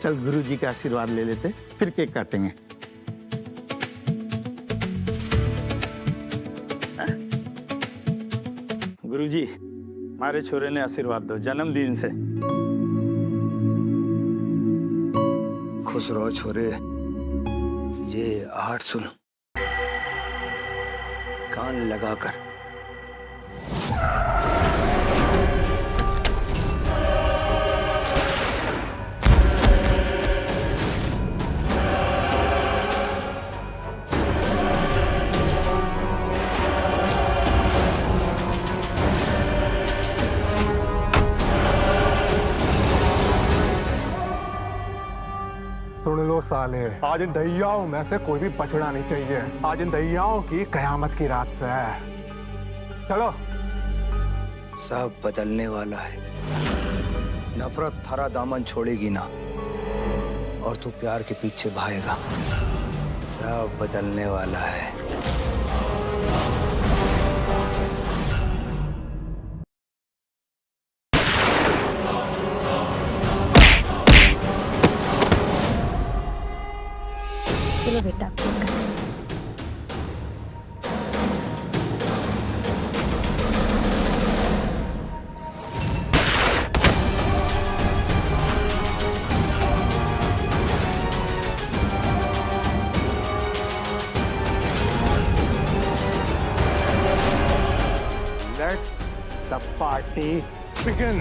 चल गुरुजी का आशीर्वाद ले लेते, फिर केक काटेंगे। गुरुजी, हमारे छोरे ने आशीर्वाद दो जन्मदिन से। खुश रहो छोरे। ये आहट सुन, कान लगाकर। सुन लो साले, आज इन दैयाओं में से कोई भी बचना नहीं चाहिए। आज इन दैयाओं की कयामत की रात से है। चलो। सब बदलने वाला है। नफरत थारा दामन छोड़ेगी ना, और तू प्यार के पीछे भागेगा। सब बदलने वाला है। चलो बेटा। Let the party begin.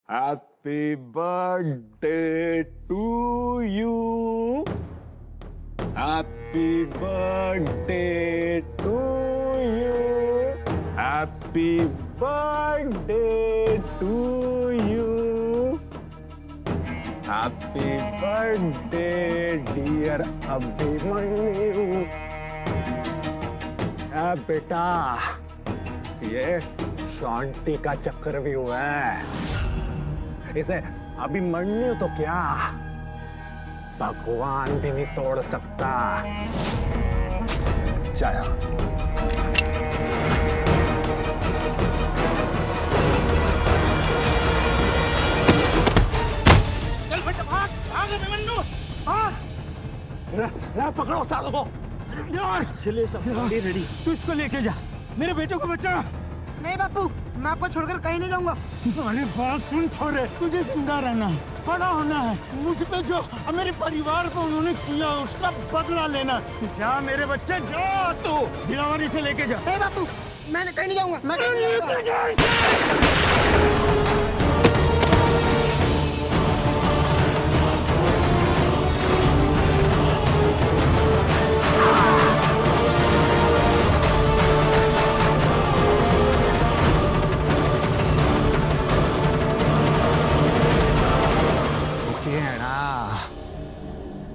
Happy birthday to you. Happy birthday to you. Happy birthday to you. Happy birthday dear Abhimanyu. बेटा, ये शांति का चक्रव्यूह है। इसे अभिमन्यु तो क्या, भगवान भी नहीं तोड़ सकता। जाया। चल बेटा, भाग भाग अभिमन्यु, भाग। पकड़ो सालों को। चलिए सब रेडी। तू इसको लेके जा, मेरे बेटे को बचा। नहीं बापू, मैं आपको छोड़कर कहीं नहीं जाऊंगा। अरे बात सुन छोरे, तुझे जिंदा रहना है, बड़ा होना है। मुझ पे जो मेरे परिवार को उन्होंने किया उसका बदला लेना। जा मेरे बच्चे, जा। तू दिलावरी से लेके जा। नहीं बापू, मैं कहीं नहीं जाऊंगा। मैं कहीं नहीं जाऊंगा।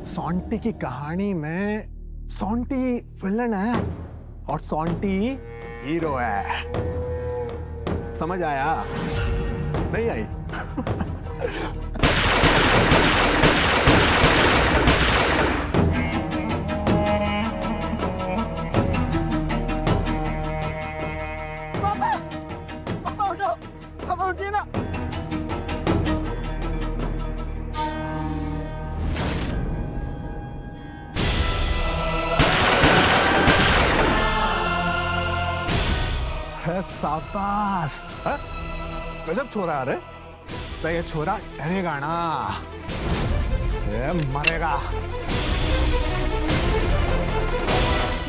सोंटी की कहानी में सोंटी विलन है और सोंटी हीरो है। समझ आया? नहीं आई? पापा, पापा उठो, पापा उठिए ना। शाबाश, गजब छोरा। अरे तो ये छोरा डरेगा ना, ये मरेगा।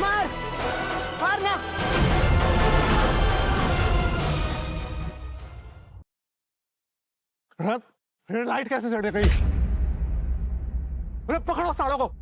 मार, मारना। लाइट कैसे चढ़ गई? पकड़ो सालों को।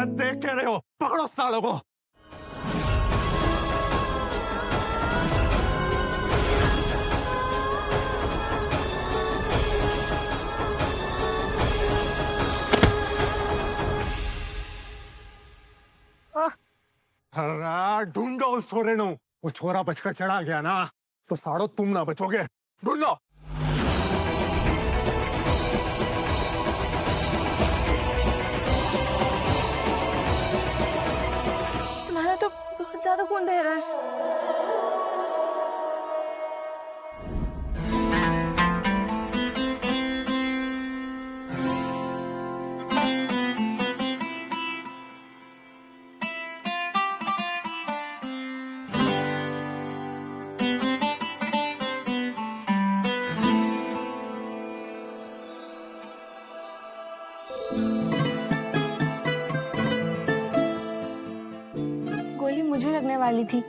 देख के रहे हो, पकड़ो सालों को। ढूंढो उस छोरे नो। वो छोरा बचकर चढ़ा गया ना तो साड़ो तुम ना बचोगे। ढूंढो। तुम्हारा तो बहुत ज्यादा खून बह रहा है। गोली मुझे लगने वाली थी,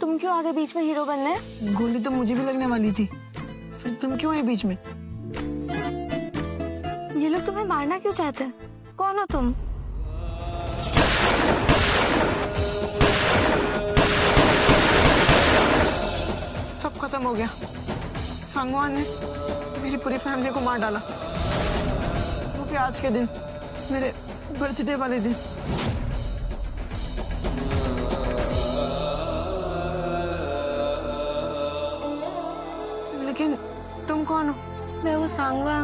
तुम क्यों आगे बीच में हीरो बनने? गोली तो मुझे भी लगने वाली थी, फिर तुम क्यों आई बीच में? ये लोग तुम्हें मारना क्यों चाहते हैं? कौन हो तुम? सब खत्म हो गया। सांगवान ने मेरी पूरी फैमिली को मार डाला, वो भी आज के दिन, मेरे बर्थडे वाले दिन। लेकिन तुम कौन हो? मैं वो सांगवा।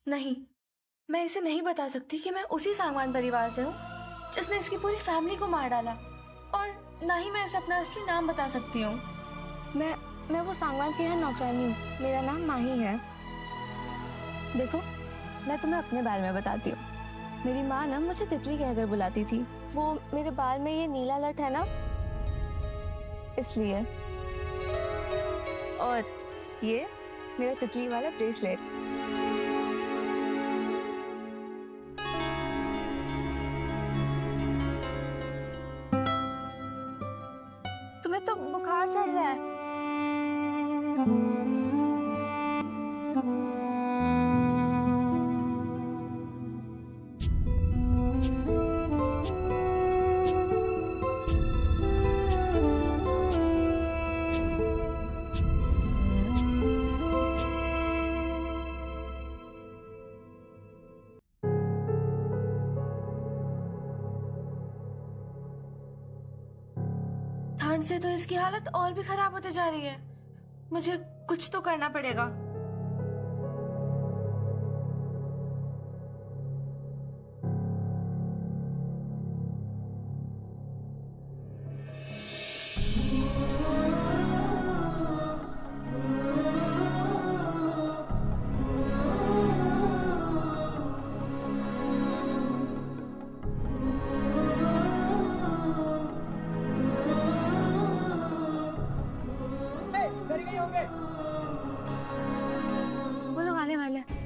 नहीं, मैं इसे नहीं बता सकती कि मैं उसी सांगवान परिवार से हूँ जिसने इसकी पूरी फैमिली को मार डाला, और ना ही मैं इसे अपना असली नाम बता सकती हूँ। मैं वो सांगवान की यहाँ नौकरानी हूँ, मेरा नाम माही है। देखो, मैं तुम्हें अपने बारे में बताती हूँ। मेरी माँ ना मुझे तितली कहकर बुलाती थी। वो मेरे बाल में ये नीला लट है ना, इसलिए। और ये मेरा तितली वाला ब्रेसलेट। तुम्हें तो बुखार चढ़ रहा है। ठंड से तो इसकी हालत और भी खराब होती जा रही है। मुझे कुछ तो करना पड़ेगा। वो लोग आने वाले हैं।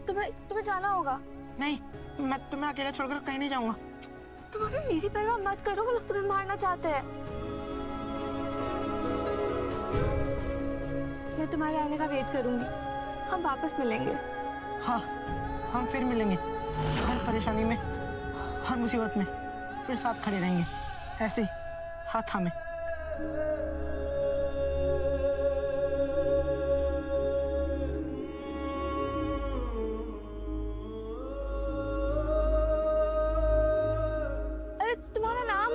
तुम्हें जाना होगा। नहीं, मैं तुम्हें अकेला छोड़कर कहीं नहीं जाऊंगा। तुम अभी मेरी परवाह मत करो, वो लोग तुम्हें मारना चाहते हैं। मैं तुम्हारे आने का वेट करूंगी, हम वापस मिलेंगे। हाँ, हम फिर मिलेंगे। हर परेशानी में, हर मुसीबत में फिर साथ खड़े रहेंगे, ऐसे ही हाथ थामे। अरे तुम्हारा नाम?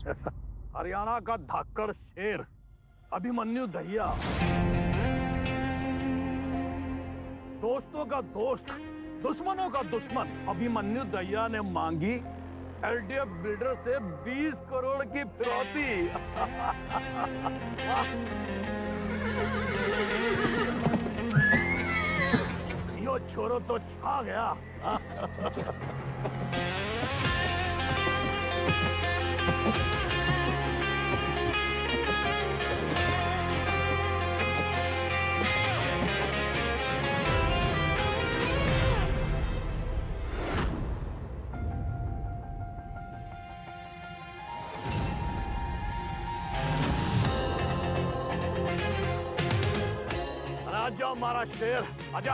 हरियाणा का धाकड़ शेर अभिमन्यु दहिया, दोस्तों का दोस्त दुश्मनों का दुश्मन अभिमन्यु दहिया ने मांगी एलडीएफ बिल्डर से 20 करोड़ की फिरौती। यो छोरो तो छा गया। आजा हमारा शेर, आजा।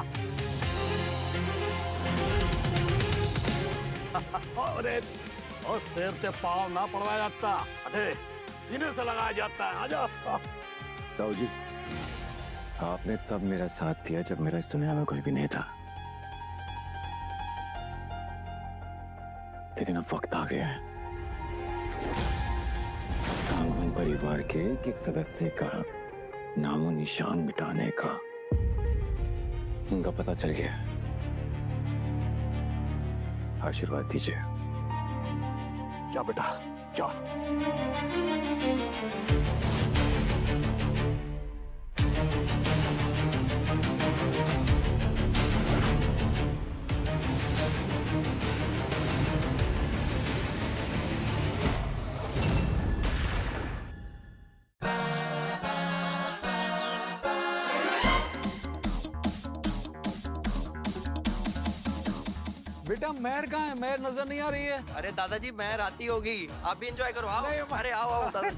अरे और शेर से पाव ना पड़वाया जाता, अरे सीने से लगाया जाता है। आजा। ताऊ जी, आपने तब मेरा साथ दिया जब मेरा इस दुनिया में कोई भी नहीं था, लेकिन अब वक्त आ गया है सांगवान परिवार के एक सदस्य का नामो निशान मिटाने का। उनका पता चल गया, आशीर्वाद दीजिए। क्या बेटा, क्या? बेटा महर कहाँ है? महर नजर नहीं आ रही है। अरे दादाजी महर आती होगी, आप भी एंजॉय करो। आओ। अरे आओ आओ दादा।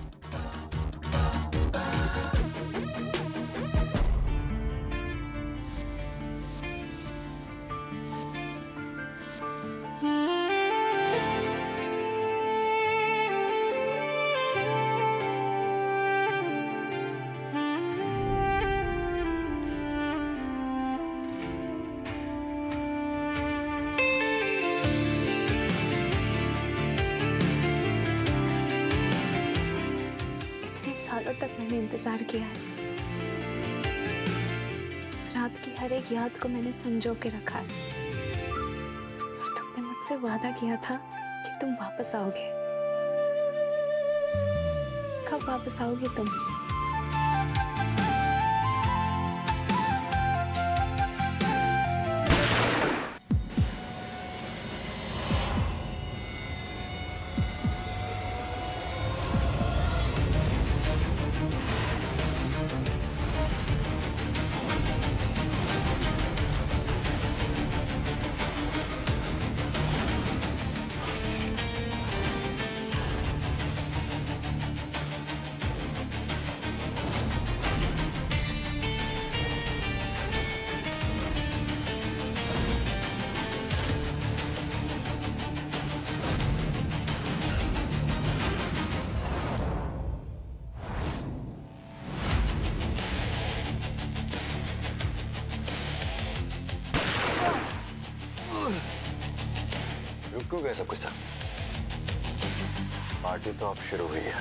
सालों तक मैंने इंतजार किया है। इस रात की हर एक याद को मैंने संजो के रखा है। और तुमने मुझसे वादा किया था कि तुम वापस आओगे। कब वापस आओगे तुम? रुक क्यों गए सब कुछ? पार्टी तो अब शुरू हुई है।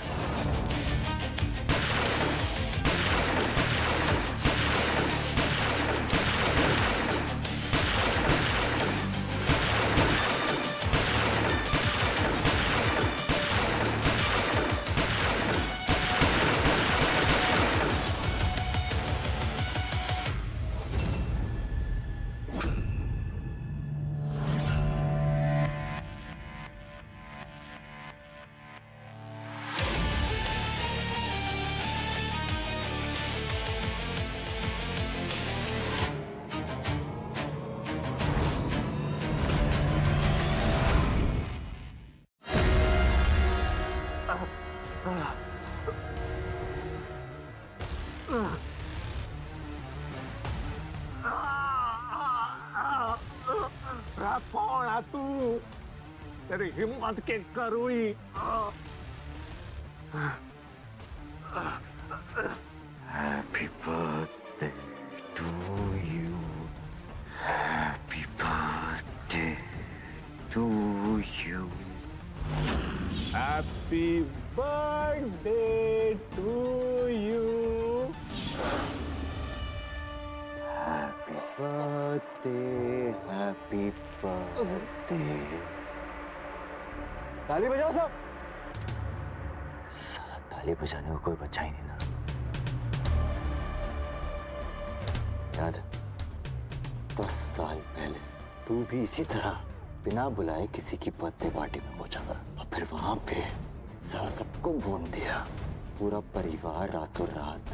कौन है तू? तेरी हिम्मत के करुई। Happy birthday to you. Happy birthday to you. Happy birthday to you. Happy birthday, happy birthday. ताली बजाओ सब। साला ताली बजाने को कोई बच्चा ही नहीं ना। याद है 10 साल पहले तू भी इसी तरह बिना बुलाए किसी की बर्थडे पार्टी में पहुंचा था और फिर वहां पे सारा सबको भून दिया। पूरा परिवार रातों रात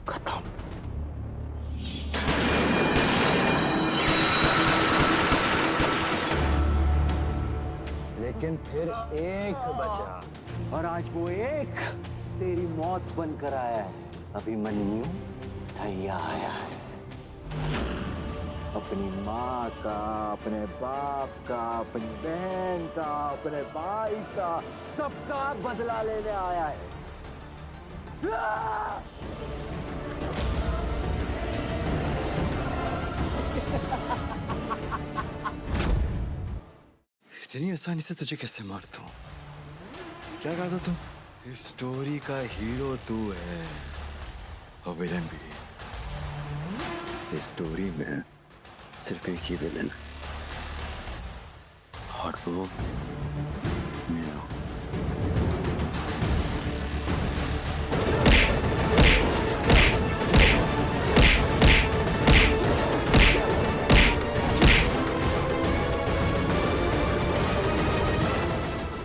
खत्म। लेकिन फिर एक बचा और आज वो एक तेरी मौत बनकर आया है। अभिमन्यु थैया आया है। अपनी माँ का, अपने बाप का, अपनी बहन का, अपने भाई का, सबका बदला लेने आया है। इतनी आसानी से तुझे कैसे मार दूं? क्या कहा था तू? इस स्टोरी का हीरो तू है और विलन भी। इस स्टोरी में सिर्फ एक ही विलन और वो मैं हूं।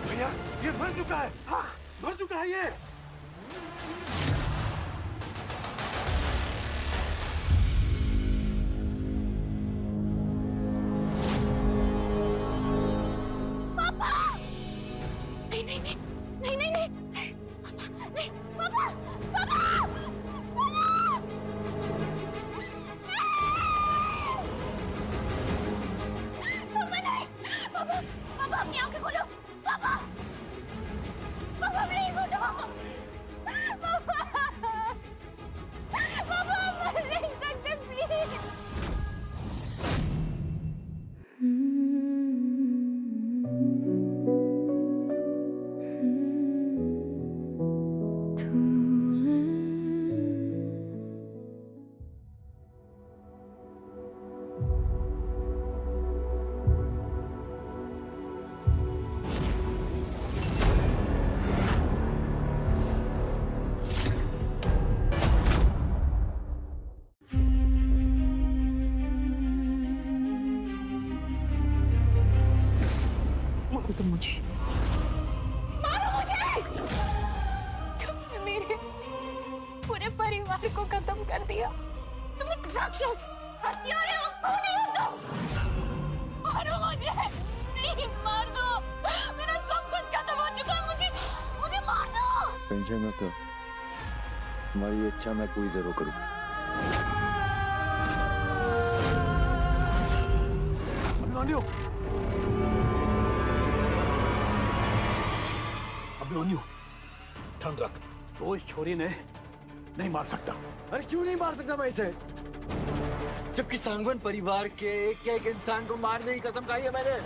भैया ये मर चुका है। हाँ मर चुका है ये। तुम मुझे मारो मुझे। तुमने मेरे पूरे परिवार को खत्म कर दिया। तुम एक राक्षस, हत्यारे हो, खूनी हो तुम। मारो मुझे, प्लीज मार दो। मेरा सब कुछ खत्म हो चुका है। मुझे मार दो। टेंशन मत लो, तुम्हारी इच्छा मैं पूरी जरूर करूँ। अभिमन्यु ठंड रख। तो इस छोरी ने नहीं मार सकता। अरे क्यों नहीं मार सकता मैं इसे? जबकि सांगवान परिवार के एक इंसान को मारने की कसम खाई है मैंने।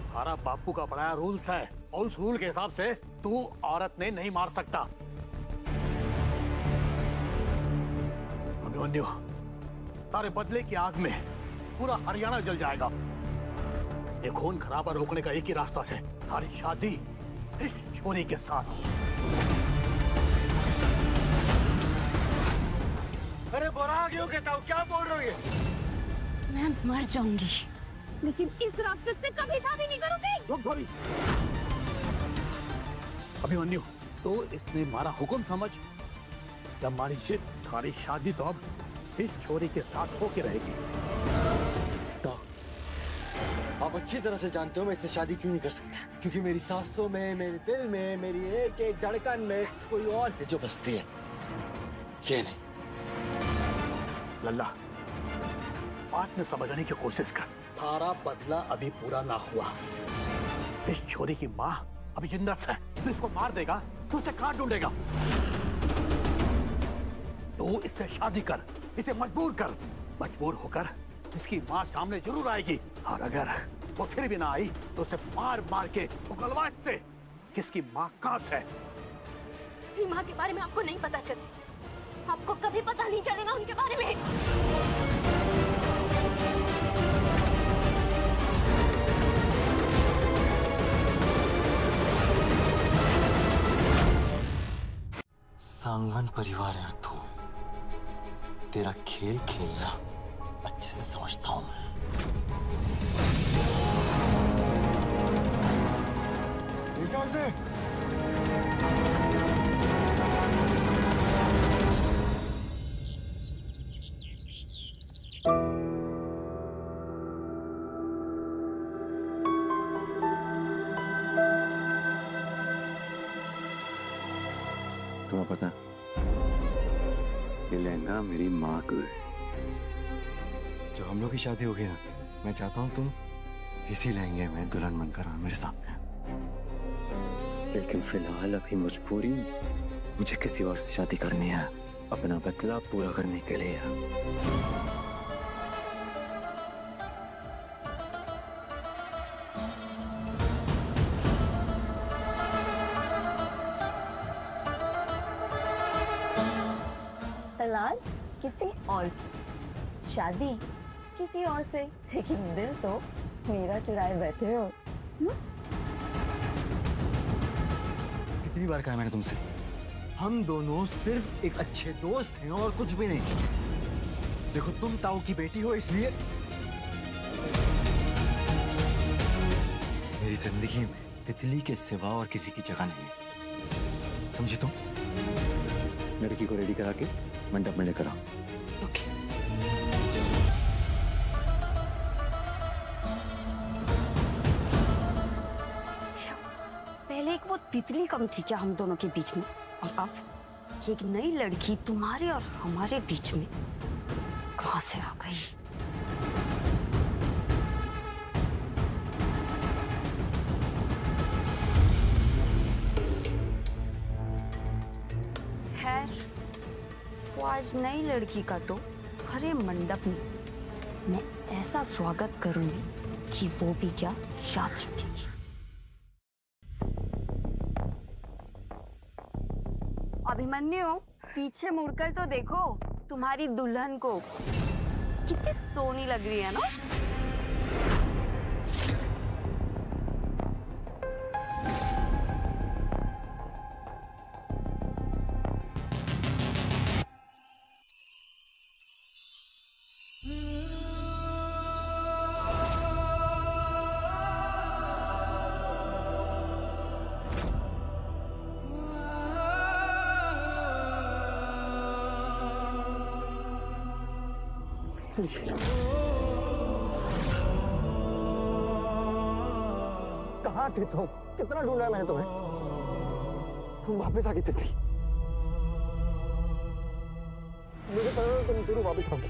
हमारा बापू का पढ़ाया रूल्स है और उस रूल के हिसाब से तू औरत ने नहीं मार सकता। अभिमन्यु तारे बदले की आग में पूरा हरियाणा जल जाएगा। ये खून खराबा रोकने का एक ही रास्ता है, हमारी शादी इस छोरी के साथ। अरे बुरा क्यों कहता हूँ? क्या बोल रही है? मैं मर जाऊंगी लेकिन इस राक्षस से कभी शादी नहीं करूंगी। चुप छोरी। अभिमन्यु तो इसने हमारा हुक्म समझ या हमारी जिद, हमारी शादी तो अब इस छोरी के साथ होके रहेगी। तो आप अच्छी तरह से जानते हो मैं इससे शादी क्यों नहीं कर सकता, क्योंकि मेरी सांसों में, मेरे दिल में, मेरी एक एक धड़कन में कोई और है जो बसती है, ये नहीं। लल्ला बात में समझने की कोशिश कर। थारा बदला अभी पूरा ना हुआ। इस छोरी की माँ अभी जिंदा है। तू इसको मार देगा तो उसे काट ढूंढेगा। तो इससे शादी कर, इसे मजबूर कर। मजबूर होकर इसकी माँ सामने जरूर आएगी और अगर वो फिर भी ना आई तो उसे मार मार के उगलवा से किसकी माँ कहाँ से है? मेरी माँ के बारे में आपको नहीं पता चला, आपको कभी पता नहीं चलेगा उनके बारे में। सांगवान परिवार है तू, तेरा खेल खेलना अच्छे से समझता हूं मैं। रिचार्ज दे। तुम्हें पता है, ये लहंगा मेरी माँ को है। जब हम लोग की शादी होगी ना, मैं चाहता हूँ तुम इसी लहंगे में दुल्हन बनकर आ मेरे सामने। लेकिन फिलहाल अभी मजबूरी, मुझे किसी और से शादी करनी है, अपना बदला पूरा करने के लिए। तलाक किसी और की, शादी किसी और से, लेकिन दिल तो मेरा चुराए बैठे हो। कितनी बार कहा मैंने तुमसे, हम दोनों सिर्फ एक अच्छे दोस्त हैं और कुछ भी नहीं। देखो तुम ताऊ की बेटी हो, इसलिए मेरी जिंदगी में तितली के सिवा और किसी की जगह नहीं है, समझी तुम? लड़की को रेडी करा के मंडप में लेकर आओ। ओके। पहले एक वो तितली कम थी क्या हम दोनों के बीच में, और अब ये एक नई लड़की तुम्हारे और हमारे बीच में कहां से आ गई? खैर, वो आज नई लड़की का तो हरे मंडप में मैं ऐसा स्वागत करूंगी कि वो भी क्या याद रखेगी। अभिमन्यु, पीछे मुड़कर तो देखो तुम्हारी दुल्हन को, कितनी सोनी लग रही है ना। कहाँ थे तुम? कितना ढूंढा है मैंने तुम्हें, तुम वापस आ गई तितली। मुझे पता था तुम जरूर वापस आओगी।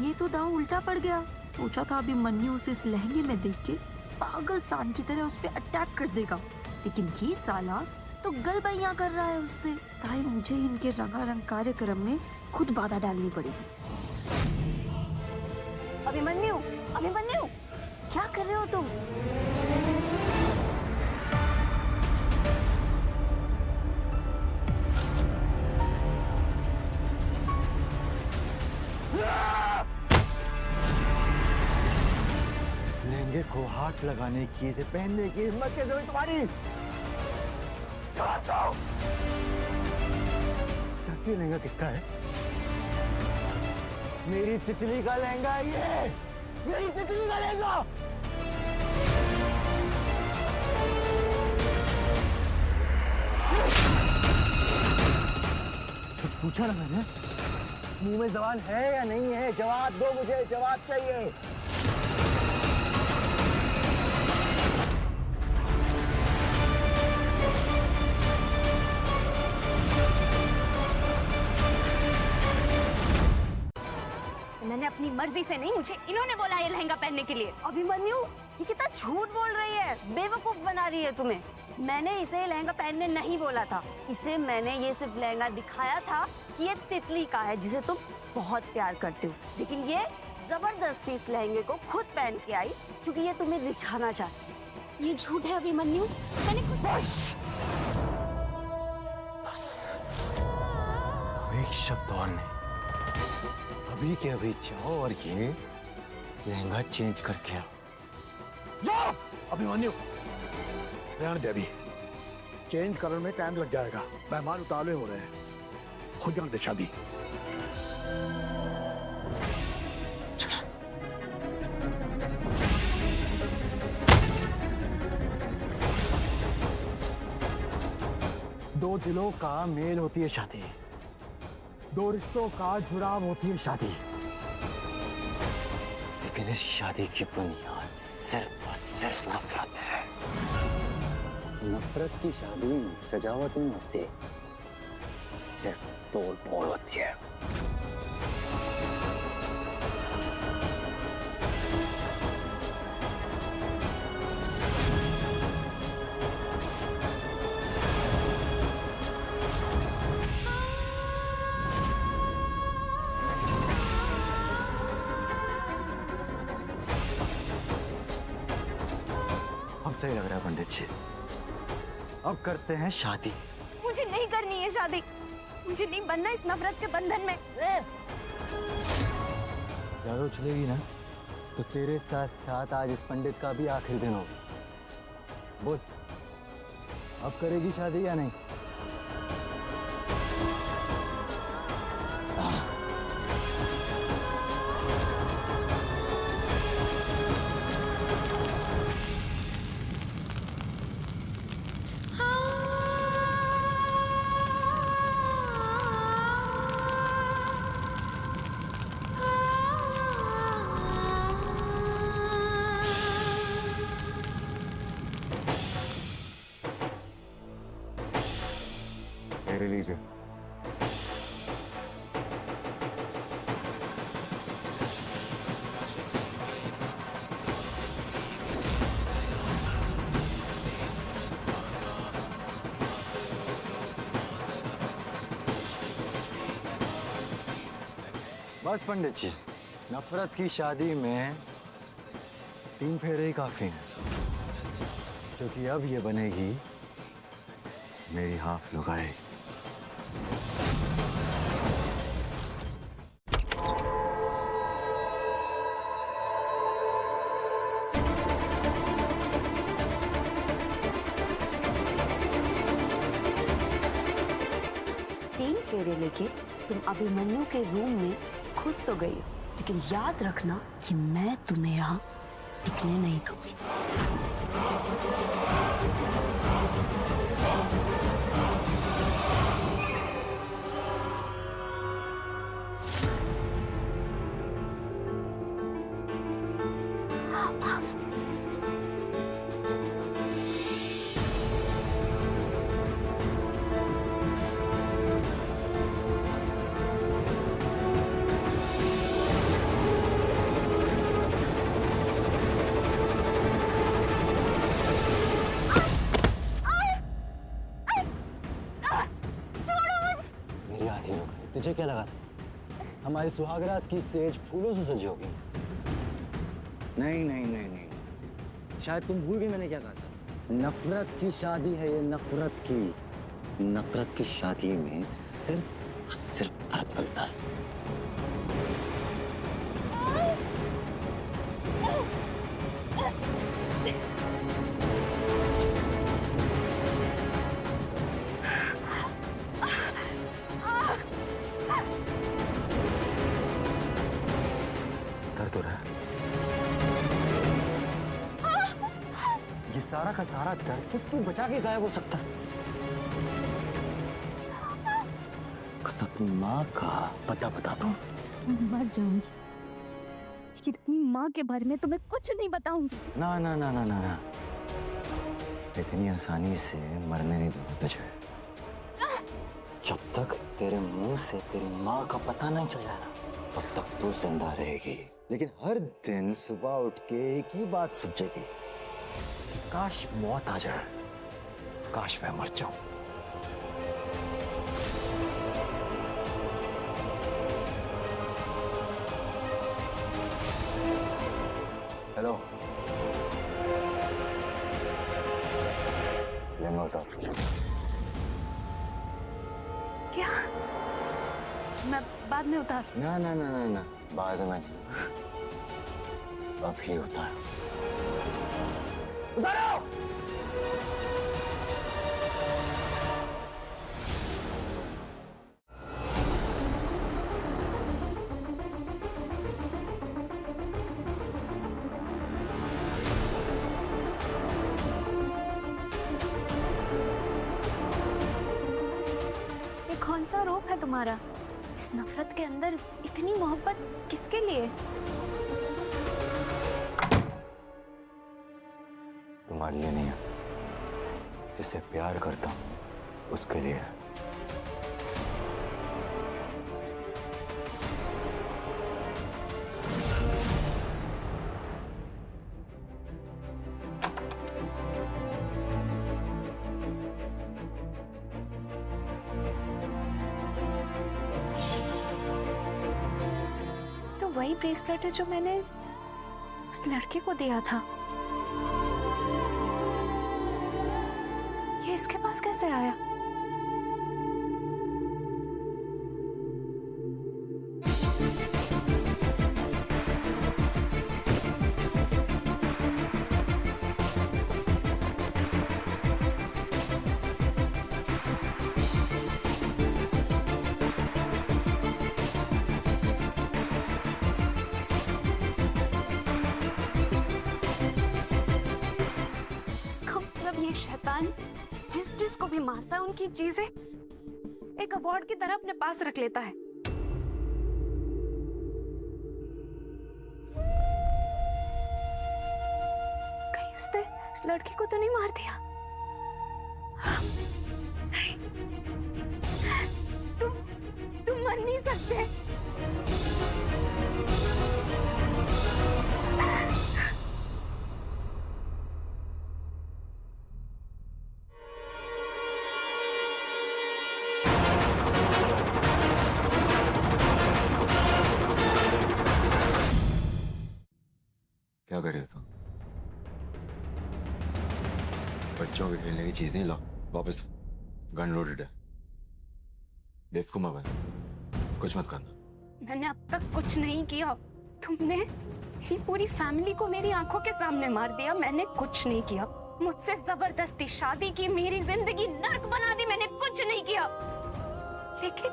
ये तो दांव उल्टा पड़ गया। सोचा था अभी मन्नू उसे इस लहंगे में देख के पागल सांड की तरह उस पे अटैक कर देगा, लेकिन ये साला तो गलबैया कर रहा है उससे। ताई मुझे इनके रंगारंग कार्यक्रम में खुद बाधा डालनी पड़ेगी। अभिमन्यु, अभिमन्यु, क्या कर रहे हो तुम? इस लहंगे को हाथ लगाने की, इसे पहनने की हिम्मत कैसे हुई तुम्हारी? जानती है लहंगा किसका है? मेरी तितली का लहंगा है ये, मेरी तितली का लहंगा। कुछ पूछा ना मैंने? मुंह में जबान है या नहीं है? जवाब दो मुझे, जवाब चाहिए। मैंने अपनी मर्जी से नहीं, मुझे इन्होंने बोला ये लहंगा पहनने के लिए। अभिमन्यु, ये कितना झूठ बोल रही है, बेवकूफ बना रही है तुम्हें। मैंने इसे लहंगा पहनने नहीं बोला था, इसे मैंने ये सिर्फ लहंगा दिखाया था कि ये तितली का है जिसे तुम बहुत प्यार करते हो, लेकिन ये जबरदस्ती इस लहंगे को खुद पहन के आई क्योंकि ये तुम्हें रिझाना चाहती है। ये झूठ है अभिमन्यु, मैंने खुद। बस एक शब्द और नहीं। अभी के अभी जाओ और ये लहंगा चेंज करके आओ। जाओ अभिमन्यु, रहने दे अभी। चेंज करने में टाइम लग जाएगा, मेहमान उतावले हो रहे हैं। हो जाने दे शादी। दो दिलों का मेल होती है शादी, दो रिश्तों का जुड़ाव होती है शादी। लेकिन इस शादी की बुनियाद सिर्फ और सिर्फ नफरत है। नफरत की शादी में सजावट नहीं होती, सिर्फ तोड़ फोड़ होती है। अब सही लग रहा है पंडित जी, अब करते हैं शादी। मुझे नहीं करनी है शादी, मुझे नहीं बनना इस नफरत के बंधन में। ज्यादा उछलेगी ना तो तेरे साथ साथ आज इस पंडित का भी आखिरी दिन होगा। बोल, अब करेगी शादी या नहीं? लीजिए। बस पंडित जी, नफरत की शादी में 3 फेरे ही काफी हैं, क्योंकि अब ये बनेगी मेरी हाफ लुगाई। फेरे लेके तुम अभिमन्यु के रूम में घुस तो गई हो, लेकिन याद रखना कि मैं तुम्हें यहाँ टिकने नहीं दूंगी। तुझे क्या लगा हमारी सुहागरात की सेज फूलों से सजी होगी? नहीं नहीं नहीं नहीं, शायद तुम भूल गई मैंने क्या कहा था। नफरत की शादी है ये, नफरत की। नफरत की शादी में सिर्फ और सिर्फ दर्द मिलता है। दर्द हो रहा है? ये सारा का सारा दर्द चुटकी बचा के गायब हो सकता है। अपनी माँ का पता बता दूं? मर जाऊंगी, लेकिन अपनी माँ के बारे में तुम्हें कुछ नहीं बताऊंगी। ना ना ना ना ना ना, इतनी आसानी से मरने नहीं दूंगा तुझे। जब तक तेरे मुंह से तेरी माँ का पता नहीं चल जाए ना, तब तक तू जिंदा रहेगी। लेकिन हर दिन सुबह उठ के एक ही बात सोचेगी कि काश मौत आ जाए, काश मैं मर जाऊं। हेलो, लहंगा उतार। क्या? मैं बाद में उतार? ना ना ना ना ना, बाद में, अभी उतार। उतारो। कौन सा रूप है तुम्हारा? इस नफरत के अंदर इतनी मोहब्बत किसके लिए? तुम्हारे लिए नहीं है, जिससे प्यार करता हूं उसके लिए है। वही ब्रेसलेट है जो मैंने उस लड़के को दिया था। ये इसके पास कैसे आया? ये शैतान जिसको भी मारता है उनकी चीजें एक अवार्ड की तरह अपने पास रख लेता है। कहीं उसने इस लड़की को तो नहीं मार दिया? नहीं, तुम मर नहीं सकते। क्या कर रहे हो तुम? बच्चों के खेलने की चीज नहीं लाओ, वापस गन लोडेड है। बेवकूफ मत बन, कुछ मत करना। मैंने अब तक कुछ नहीं किया। तुमने मेरी पूरी फैमिली को मेरी आंखों के सामने मार दिया। मैंने कुछ नहीं किया। मुझसे जबरदस्ती शादी की, मेरी जिंदगी नर्क बना दी। मैंने कुछ नहीं किया। लेकिन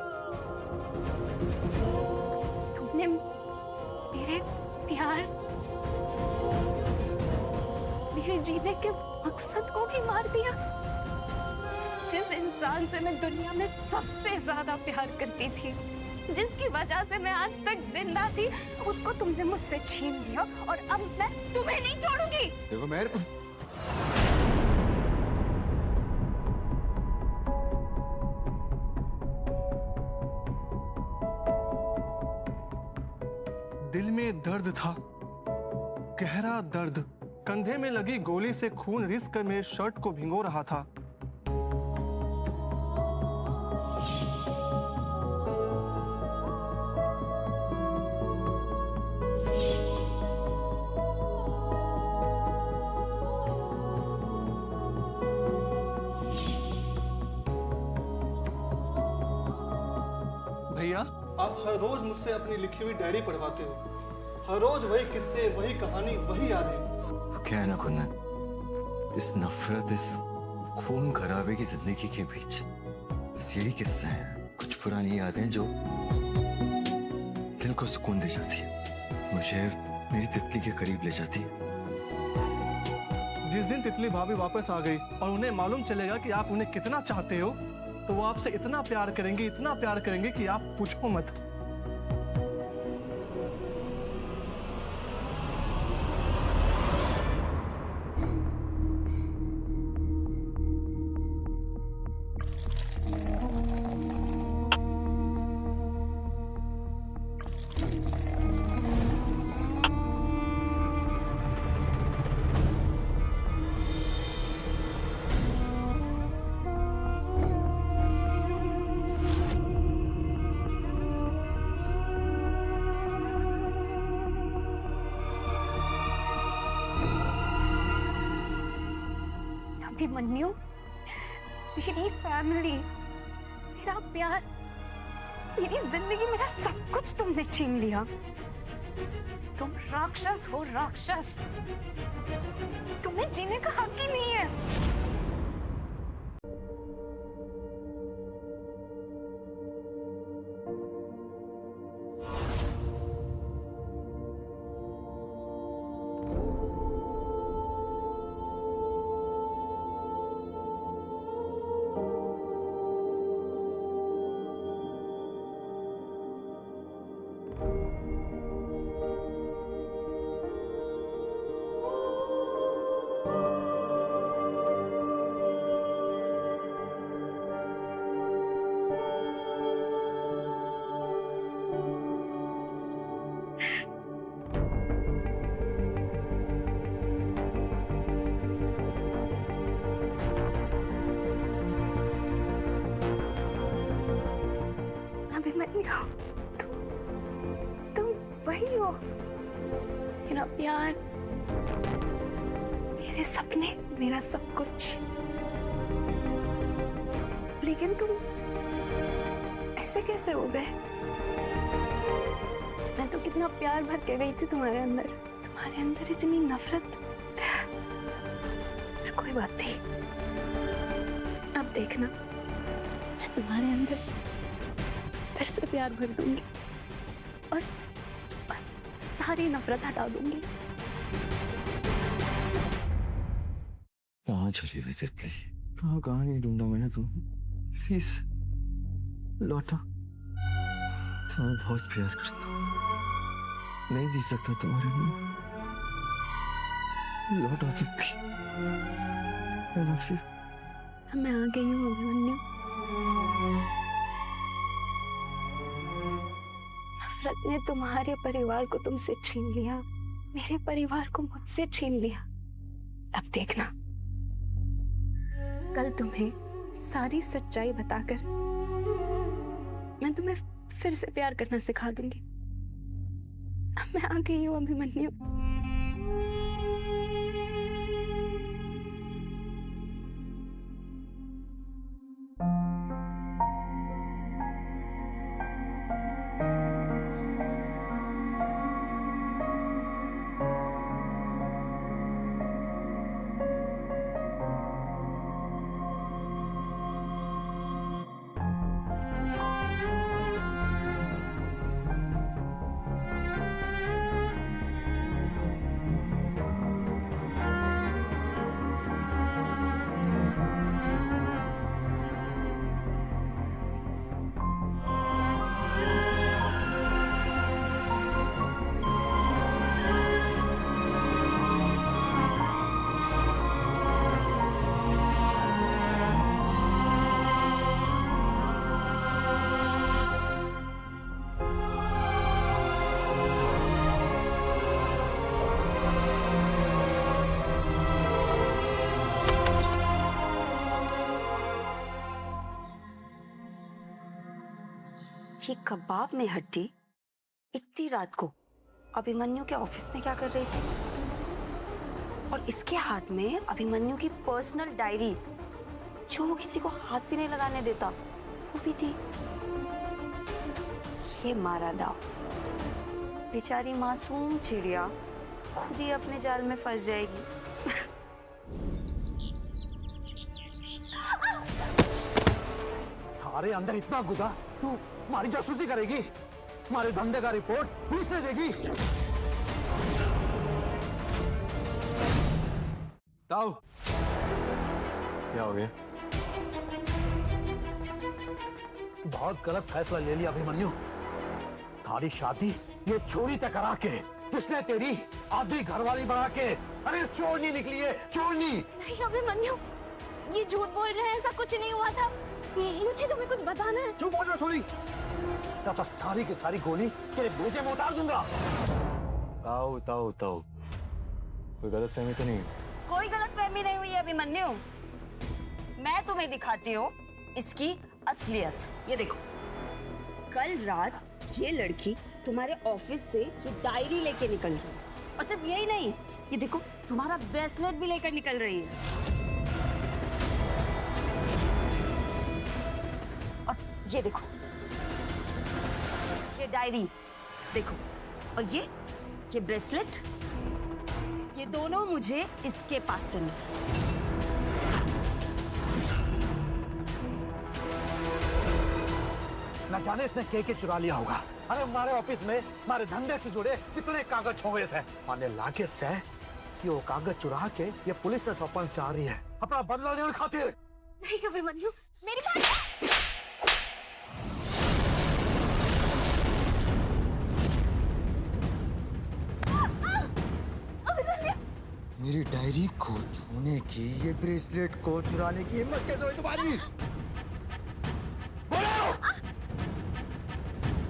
तुमने मेरे प्यार, मेरे जीने के मकसद को भी मार दिया। जिस इंसान से मैं दुनिया में सबसे ज्यादा प्यार करती थी, जिसकी वजह से मैं आज तक जिंदा थी, उसको तुमने मुझसे छीन लिया और अब मैं तुम्हें नहीं छोड़ूंगी। देखो मेरे दिल में दर्द था, गहरा दर्द। कंधे में लगी गोली से खून रिस कर मेरे शर्ट को भिगो रहा था। भैया, आप हर रोज मुझसे अपनी लिखी हुई डायरी पढ़वाते हो। हर रोज वही किस्से, वही कहानी, वही यादें। क्या है ना खुन्ना, इस नफरत, इस खून खराबे की जिंदगी के बीच बस यही किस्से हैं, कुछ पुरानी यादें जो दिल को सुकून दे जाती है, मुझे मेरी तितली के करीब ले जाती है। जिस दिन तितली भाभी वापस आ गई और उन्हें मालूम चलेगा कि आप उन्हें कितना चाहते हो, तो वो आपसे इतना प्यार करेंगे, इतना प्यार करेंगे कि आप पूछो मत। अभिमन्यु, मेरी फैमिली, मेरा प्यार, मेरी जिंदगी, मेरा सब कुछ तुमने छीन लिया। तुम राक्षस हो, राक्षस। तुम्हें जीने का हक ही नहीं है। तुम वही हो, मेरा प्यार, मेरे सपने, मेरा सब कुछ। लेकिन तुम ऐसे कैसे हो गए? मैं तो कितना प्यार भर के गई थी तुम्हारे अंदर इतनी नफरत। कोई बात नहीं, अब देखना, मैं तुम्हारे अंदर फिर से प्यार भर दूंगी और सारी नफरत हटा दूंगी। कहाँ चली गई तितली? कहाँ नहीं ढूंढा मैंने तुम्हें? प्लीज लौटा। तुम्हें बहुत प्यार करता हूँ, नहीं जी सकता तुम्हारे लिए। लौटा तितली। I love you। मैं आ गई हूँ अभिमन्यु। नफरत ने तुम्हारे परिवार को तुमसे छीन लिया, मेरे परिवार को मुझसे छीन लिया। अब देखना, कल तुम्हें सारी सच्चाई बताकर मैं तुम्हें फिर से प्यार करना सिखा दूंगी। अब मैं आ गई हूँ अभिमन्यु। ये कबाब में हड्डी इतनी रात को अभिमन्यु के ऑफिस में क्या कर रही थी? और इसके हाथ में अभिमन्यु की पर्सनल डायरी, जो वो किसी को हाथ भी नहीं लगाने देता, वो भी थी। ये मारा दाव। बेचारी मासूम चिड़िया खुद ही अपने जाल में फंस जाएगी। थारे अंदर इतना गुदा, तू हमारी जासूसी करेगी? हमारे धंधे का रिपोर्ट पुलिस ने देगी। ताऊ, क्या हो गया? बहुत गलत फैसला ले लिया अभिमन्यु। थारी शादी ये चोरी तय करा के, किसने तेरी आधी घरवाली बना के, अरे चोरनी निकली है, चोरनी। नहीं अभिमन्यु, ये झूठ बोल रहे हैं, ऐसा कुछ नहीं हुआ था। मुझे तुम्हें कुछ बताना है। चुप हो जाओ सोनी, या तो सारी की सारी गोली तेरे भेजे में उतार दूंगा। ताऊ ताऊ ताऊ, कोई गलतफहमी तो नहीं? कोई गलतफहमी नहीं हुई अभिमन्यु। मैं तुम्हें दिखाती हूँ इसकी असलियत। ये देखो, कल रात ये लड़की तुम्हारे ऑफिस से ये डायरी लेके निकल रही है, और सिर्फ यही नहीं, ये देखो तुम्हारा ब्रेसलेट भी लेकर निकल रही है। ये देखो, ये डायरी देखो, और ये ब्रेसलेट, ये दोनों मुझे इसके पास से मिले। न जाने इसने के चुरा लिया होगा। अरे हमारे ऑफिस में हमारे धंधे से जुड़े कितने कागज छोड़े से माने लागे से कि वो कागज चुरा के ये पुलिस ने सौंपना चाह रही है अपना बदला लेने खातिर। नहीं अभिमन्यु, मेरी बात। मेरी डायरी को छूने की, ये ब्रेसलेट को चुराने की हिम्मत कैसे हुई तुम्हारी?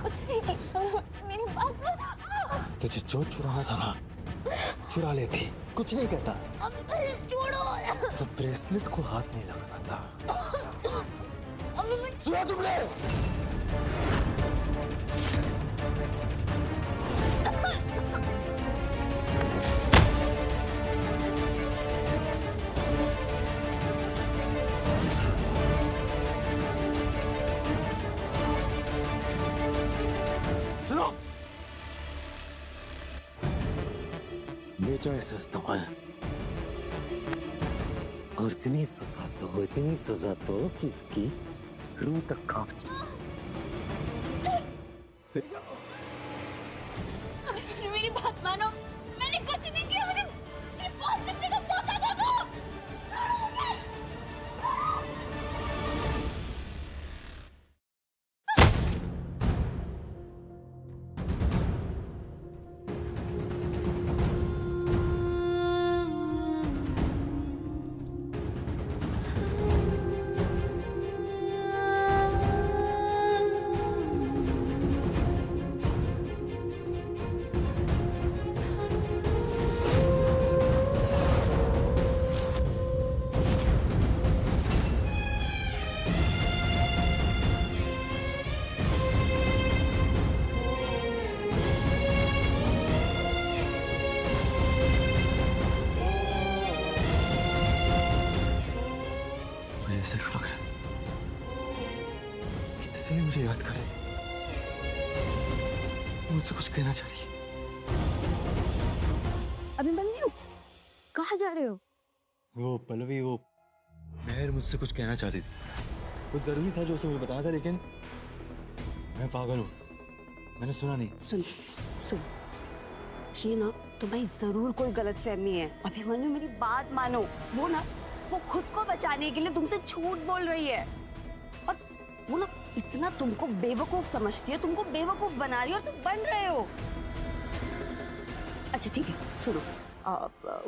कुछ नहीं, मेरी बात। तुझे जो चुराना था ना, चुरा लेती, कुछ नहीं कहता। छोड़ो। तो ब्रेसलेट को हाथ नहीं लगाना था। सुना तुमने? सुनो, बेचो इसे इस्तेमाल और इतनी सजा दो कि इसकी रूह तक कांप जाए। मेरी बात मानो, मैंने कुछ नहीं किया, मुझे मेरी बात करने का मौका दे दो। ऐसे क्यों लग रहा है? कितने मुझे याद करे, मुझसे कुछ कहना चाह रही है। अभिमन्यु, कहाँ जा रहे हो? वो पल्लवी, वो मेहर मुझसे कुछ कहना चाहती थी, कुछ जरूरी था जो उसे मुझे बताना था, लेकिन मैं पागल हूँ, मैंने सुना नहीं। सुन, ये ना तुम्हें जरूर कोई गलतफहमी है। अभिमन्यु, मेरी बात मानो, वो खुद को बचाने के लिए तुमसे झूठ बोल रही है, और वो ना इतना तुमको बेवकूफ समझती है, तुमको बेवकूफ बना रही है, और तुम बन रहे हो। अच्छा ठीक है, सुनो,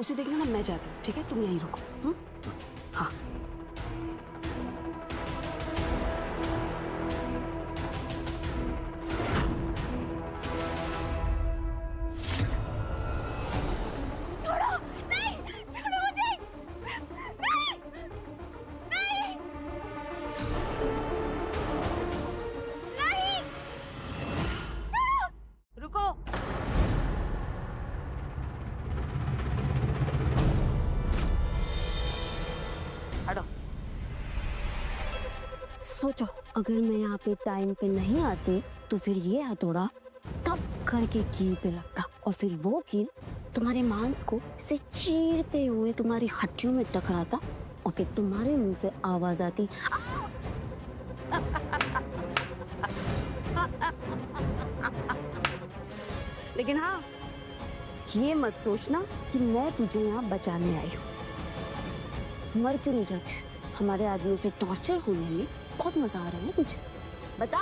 उसे देखना ना, मैं जाती हूँ, ठीक है? तुम यहीं रुको। हाँ। सोचो, अगर मैं यहाँ पे टाइम पे नहीं आती तो फिर ये हथौड़ा तब करके कील पे लगता, और फिर वो कील तुम्हारे मांस को इसे चीरते हुए तुम्हारी हड्डियों में टकराता, और फिर तुम्हारे मुंह से आवाज आती। लेकिन हाँ, ये मत सोचना कि मैं तुझे यहाँ बचाने आई हूँ। मर क्यों नहीं जाती? हमारे आदमियों से टॉर्चर होने में बहुत मजा आ रहा है तुझे, बता।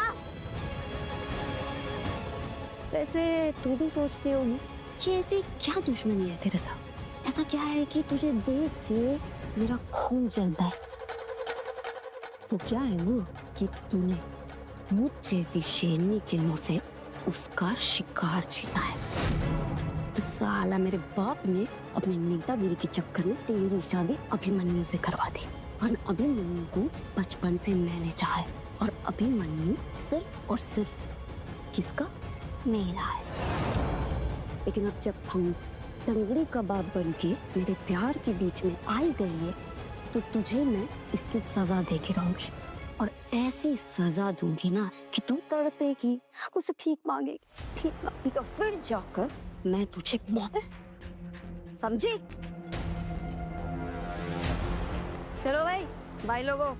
वैसे तू भी सोचती होगी कि ऐसी क्या दुश्मनी है तेरे साथ? ऐसा क्या है कि तुझे देख से मेरा खून जलता है? वो क्या है ना कि तूने मुझ जैसी शेरनी के मुंह से उसका शिकार छीना है। तो साला मेरे बाप ने अपने नेतागिरी के चक्कर में तेरी शादी अभिमन्यु से करवा दी, और अभिमन्यु को बचपन से मैंने चाहा है, और अभिमन्यु सिर्फ और सिर्फ किसका? मेरा है। लेकिन अब जब हम टंगड़ी कबाब बन के मेरे प्यार के बीच में आई गई है, तो तुझे मैं इसकी सजा दे के रहूंगी, और ऐसी सजा दूंगी ना कि तू तड़पेगी, उसे भीख मांगेगी और फिर जाकर मैं तुझे समझी? चलो भाई लोगों,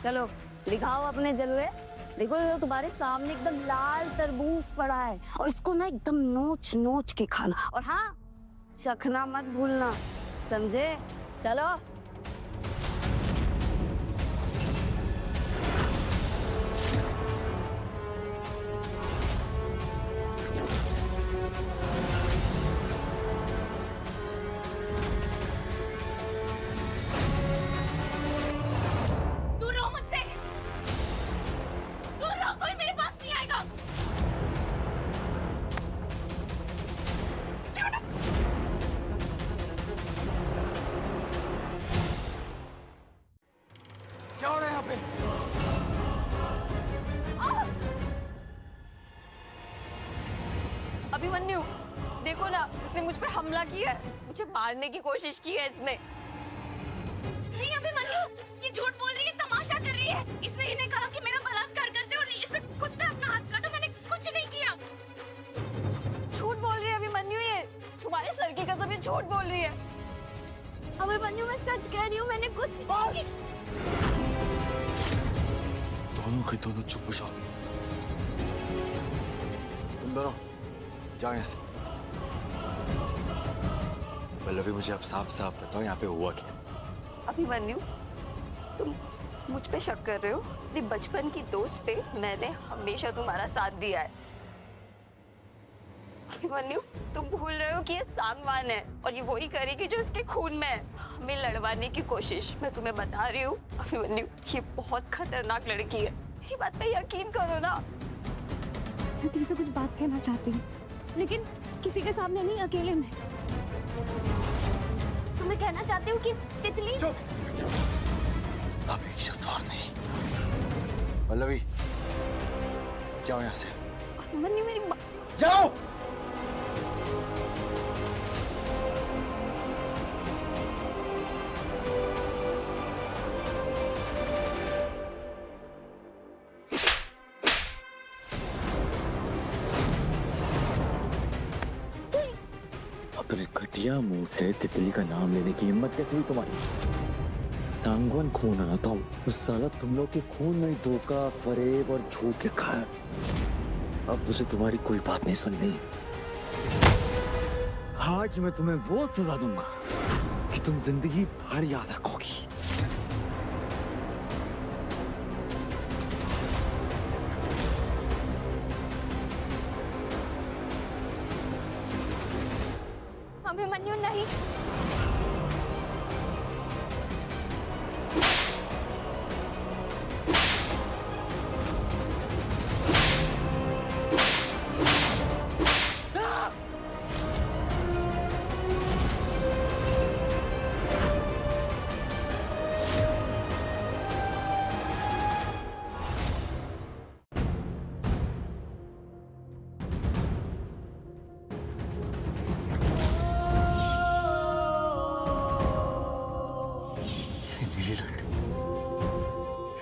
चलो दिखाओ अपने जलवे। देखो ये तुम्हारे सामने एकदम लाल तरबूज पड़ा है और इसको ना एकदम नोच नोच के खाना, और हाँ चखना मत भूलना, समझे? चलो। क्या हो रहा है यहाँ पे? अभिमन्यु, देखो ना, इसने मुझ पे हमला किया है, मुझे मारने की कोशिश की है इसने। नहीं अभिमन्यु, ये झूठ बोल रही है, तमाशा कर रही है। इसने इन्हें कहा कि मेरा बलात्कार कर दे और इसने खुद पे अपना हाथ काटा। मैंने कुछ नहीं किया। झूठ बोल रही है अभिमन्यु, ये तुम्हारे सर की कसम ये झूठ बोल रही है। अभिमन्यु मैं सच कह रही हूँ, मैंने कुछ नहीं किया। दोनों के दोनों चुप हो जाओ। तुम दोनों जाओ यहाँ से। पल्लवी, मुझे अब साफ साफ बताओ यहाँ पे हुआ क्या? अभिमन्यु, तुम मुझ पे शक कर रहे हो? अपने बचपन की दोस्त पे मैंने हमेशा तुम्हारा साथ दिया है। अभिमन्यु, तुम भूल रहे हो कि ये सांगवान है और ये वही करेगी जो इसके खून में है, हमें लड़वाने की कोशिश। मैं तुम्हें बता रही हूँ अभिमन्यु, ये बहुत खतरनाक लड़की है, मेरी बात पे यकीन करो ना। मैं तुझसे कुछ बात कहना चाहती हूँ, लेकिन किसी के सामने नहीं, अकेले में। तुम्हें कहना चाहती हूँ कि तितली। अब एक शब्द और नहीं। पल्लवी, जाओ यहाँ से। अभिमन्यु, मेरी जाओ। अपने घटिया मुंह से तितली का नाम लेने की हिम्मत कैसे हुई तुम्हारी? सांगवान खून आता हूँ, उस साला तुम लोग के खून में धोखा, फरेब और झूठ लिखा है। अब मुझे तुम्हारी कोई बात नहीं सुननी। आज मैं तुम्हें वो सजा दूंगा कि तुम जिंदगी भर याद रखोगी। अभिमन्यु नहीं।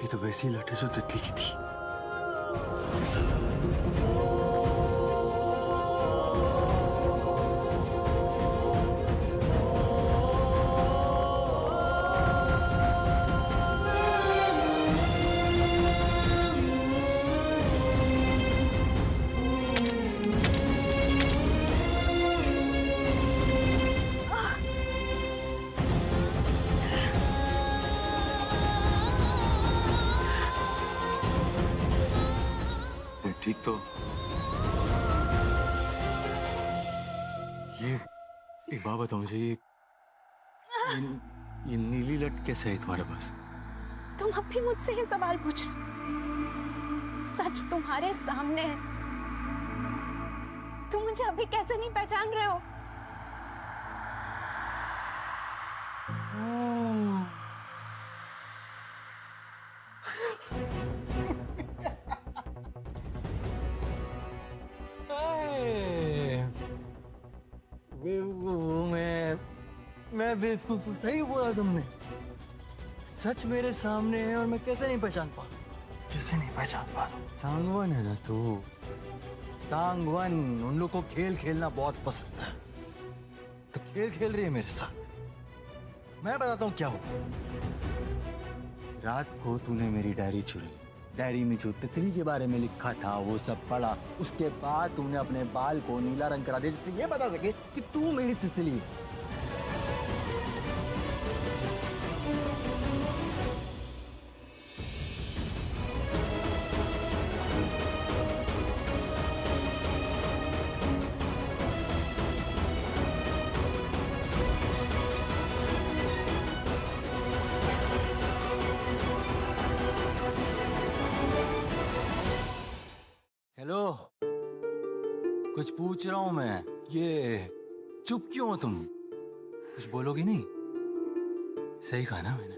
ये तो वैसी लट है जो तितली की थी। ठीक तो ये एक बात बताओ मुझे, ये नीली लट कैसे है तुम्हारे पास? तुम अब भी मुझसे ये सवाल पूछ रहे हो? सच तुम्हारे सामने है, तुम मुझे अभी कैसे नहीं पहचान रहे हो? मैं बेवकूफ हूँ, सही बोला तुमने। सच मेरे सामने है और मैं कैसे नहीं पहचान पा? कैसे नहीं पहचान पा? सांगवान है ना तू? सांगवान। उन लोग को खेल खेलना बहुत पसंद है, तो खेल खेल रही है मेरे साथ। मैं बताता हूँ क्या हुआ। रात को तूने मेरी डायरी चुराई। डायरी में जो तितली के बारे में लिखा था वो सब पढ़ा। उसके बाद तूने अपने बाल को नीला रंग करा दिया जिससे ये बता सके कि तू मेरी तितली है। हेलो, कुछ पूछ रहा हूं मैं। ये चुप क्यों हो तुम? कुछ बोलोगी नहीं? सही कहा ना मैंने?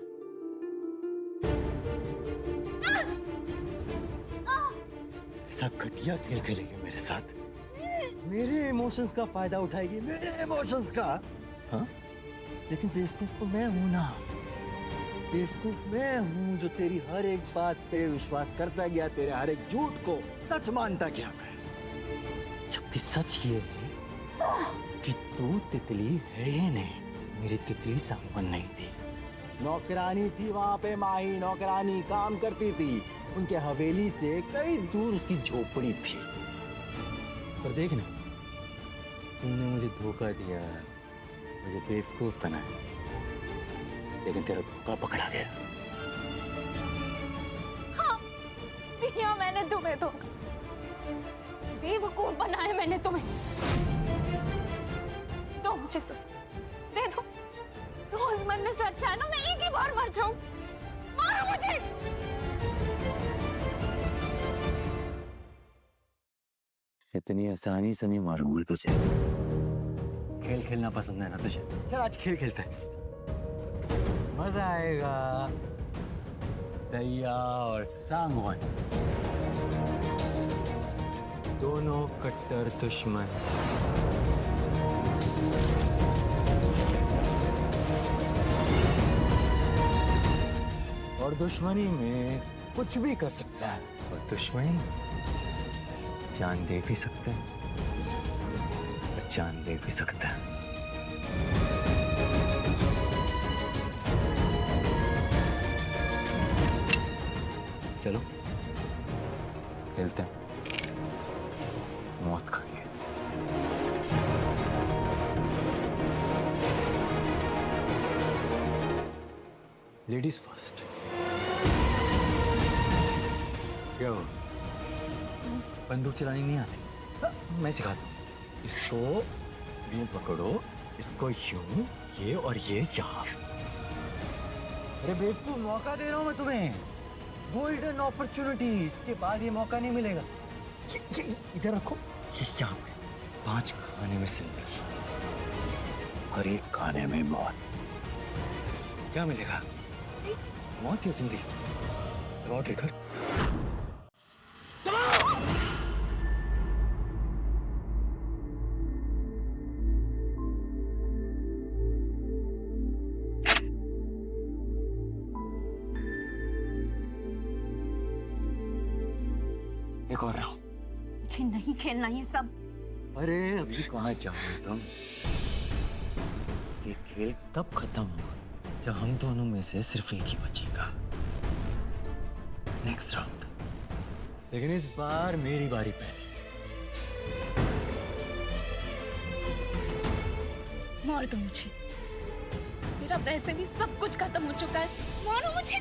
ऐसा घटिया खेल खेलेगी मेरे साथ? मेरे इमोशंस का फायदा उठाएगी? मेरे इमोशंस का? हाँ? लेकिन बेवकूफ तो मैं हूं ना। बेवकूफ मैं हूं जो तेरी हर एक बात पे विश्वास करता गया, तेरे हर एक झूठ को सच मानता गया मैं। जबकि सच ये है कि तू तितली है ही नहीं। मेरी तितली सांगवान नहीं थी, नौकरानी थी वहां पे। माही नौकरानी काम करती थी। उनके हवेली से कई दूर उसकी झोपड़ी थी। पर देखना, तूने मुझे धोखा दिया, मुझे बेवकूफ बनाया, लेकिन तेरा धोखा पकड़ा गया। हाँ, दिया मैंने तुम्हें धोखा। बेवकूफ बनाया मैंने तुम्हें। दो मुझे सजा, दे दो। रोज मरने से अच्छा है ना मैं एक ही बार मर जाऊं। मारो मुझे। इतनी आसानी से नहीं मारूंगा तुझे। खेल खेलना पसंद है ना तुझे? चल आज खेल खेलते हैं, मजा आएगा। दैया और सांगवान दोनों कट्टर दुश्मन। और दुश्मनी में कुछ भी कर सकता है, और दुश्मनी जान दे भी सकते हैं और जान ले भी सकता है। चलो खेलते हैं मौत का खेल। Ladies first. क्या हो, बंदूक चलानी नहीं आती? मैं सिखाता हूँ। इसको यूं पकड़ो, इसको यूं, ये और ये यहाँ। अरे बेवकूफ, मौका दे रहा हूँ मैं तुम्हें। Golden opportunity. इसके बाद ये मौका नहीं मिलेगा। ये इधर रखो, ये यहाँ पे। 5 खाने में जिंदगी और 1 खाने में मौत। क्या मिलेगा, मौत या जिंदगी? लॉटरी कर। एक और राउंड। मुझे नहीं खेलना ये सब। अरे अभी कहाँ जाओ तुम? ये खेल तब खत्म होगा जब हम दोनों में से सिर्फ एक ही बचेगा। Next round. लेकिन इस बार मेरी बारी पहले। मार दो मुझे। मेरा वैसे भी सब कुछ खत्म हो चुका है। मारो मुझे।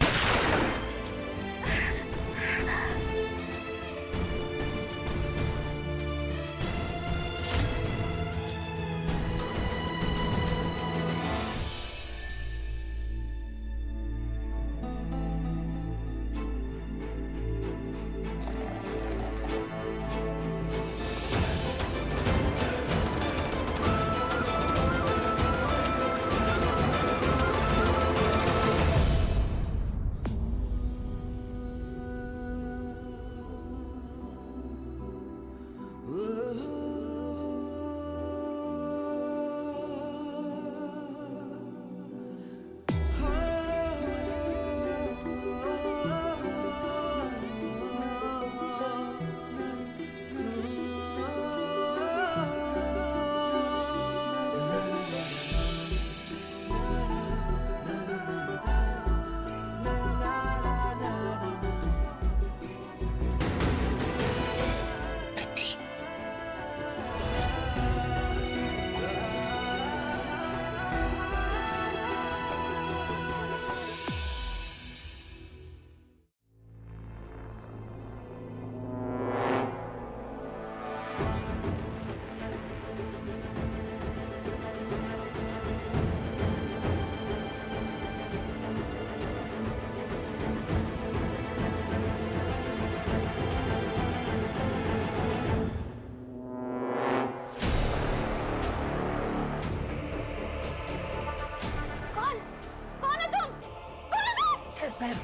पैर।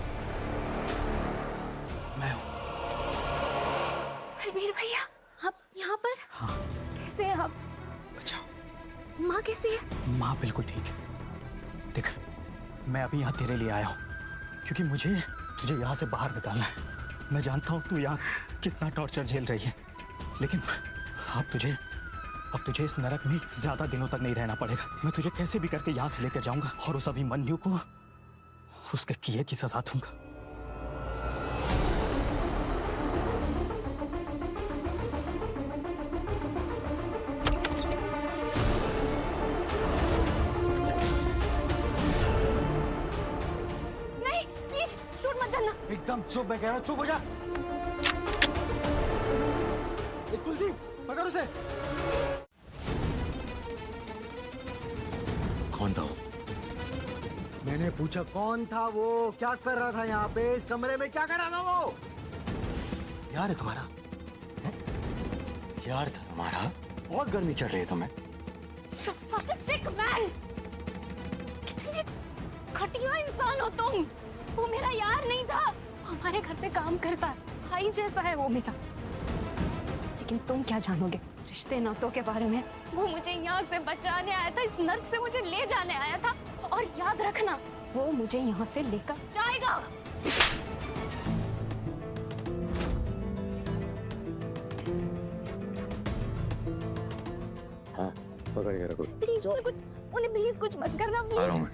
मैं हूँ। बलबीर भैया, आप यहाँ पर? हाँ। कैसे हैं आप? बचाओ। माँ कैसी है? माँ बिल्कुल ठीक है। देख, मैं अभी यहाँ तेरे लिए आया हूँ क्योंकि मुझे तुझे यहाँ से बाहर निकालना है। मैं जानता हूँ तू यहाँ कितना टॉर्चर झेल रही है, लेकिन अब तुझे इस नरक में ज्यादा दिनों तक नहीं रहना पड़ेगा। मैं तुझे कैसे भी करके यहाँ से लेकर जाऊंगा और उस अभिमन्यु को उसके किए की सजा दूंगा। नहीं, प्लीज शूट मत करना। एकदम चुप, मैं कह रहा हूँ चुप हो जा। कुलदीप, पकड़ उसे। कौन था वो? मैंने पूछा कौन था वो, क्या कर रहा था यहाँ पे, इस कमरे में क्या कर रहा था वो? यार है तुम्हारा? यार था तुम्हारा? बहुत गर्मी चढ़ रही है तुम्हें। Such a sick man! कितने घटिया इंसान हो तुम। वो मेरा यार नहीं था, हमारे घर पे काम करता, भाई जैसा है वो मेरा। लेकिन तुम क्या जानोगे रिश्ते नातों के बारे में? वो मुझे यहाँ से बचाने आया था, इस नर्क से मुझे ले जाने आया था, और याद रखना वो मुझे यहाँ से लेकर जाएगा। हाँ, पकड़ के रखो। प्लीज उन्हें प्लीज कुछ मत करना, आ रहा हूँ मैं।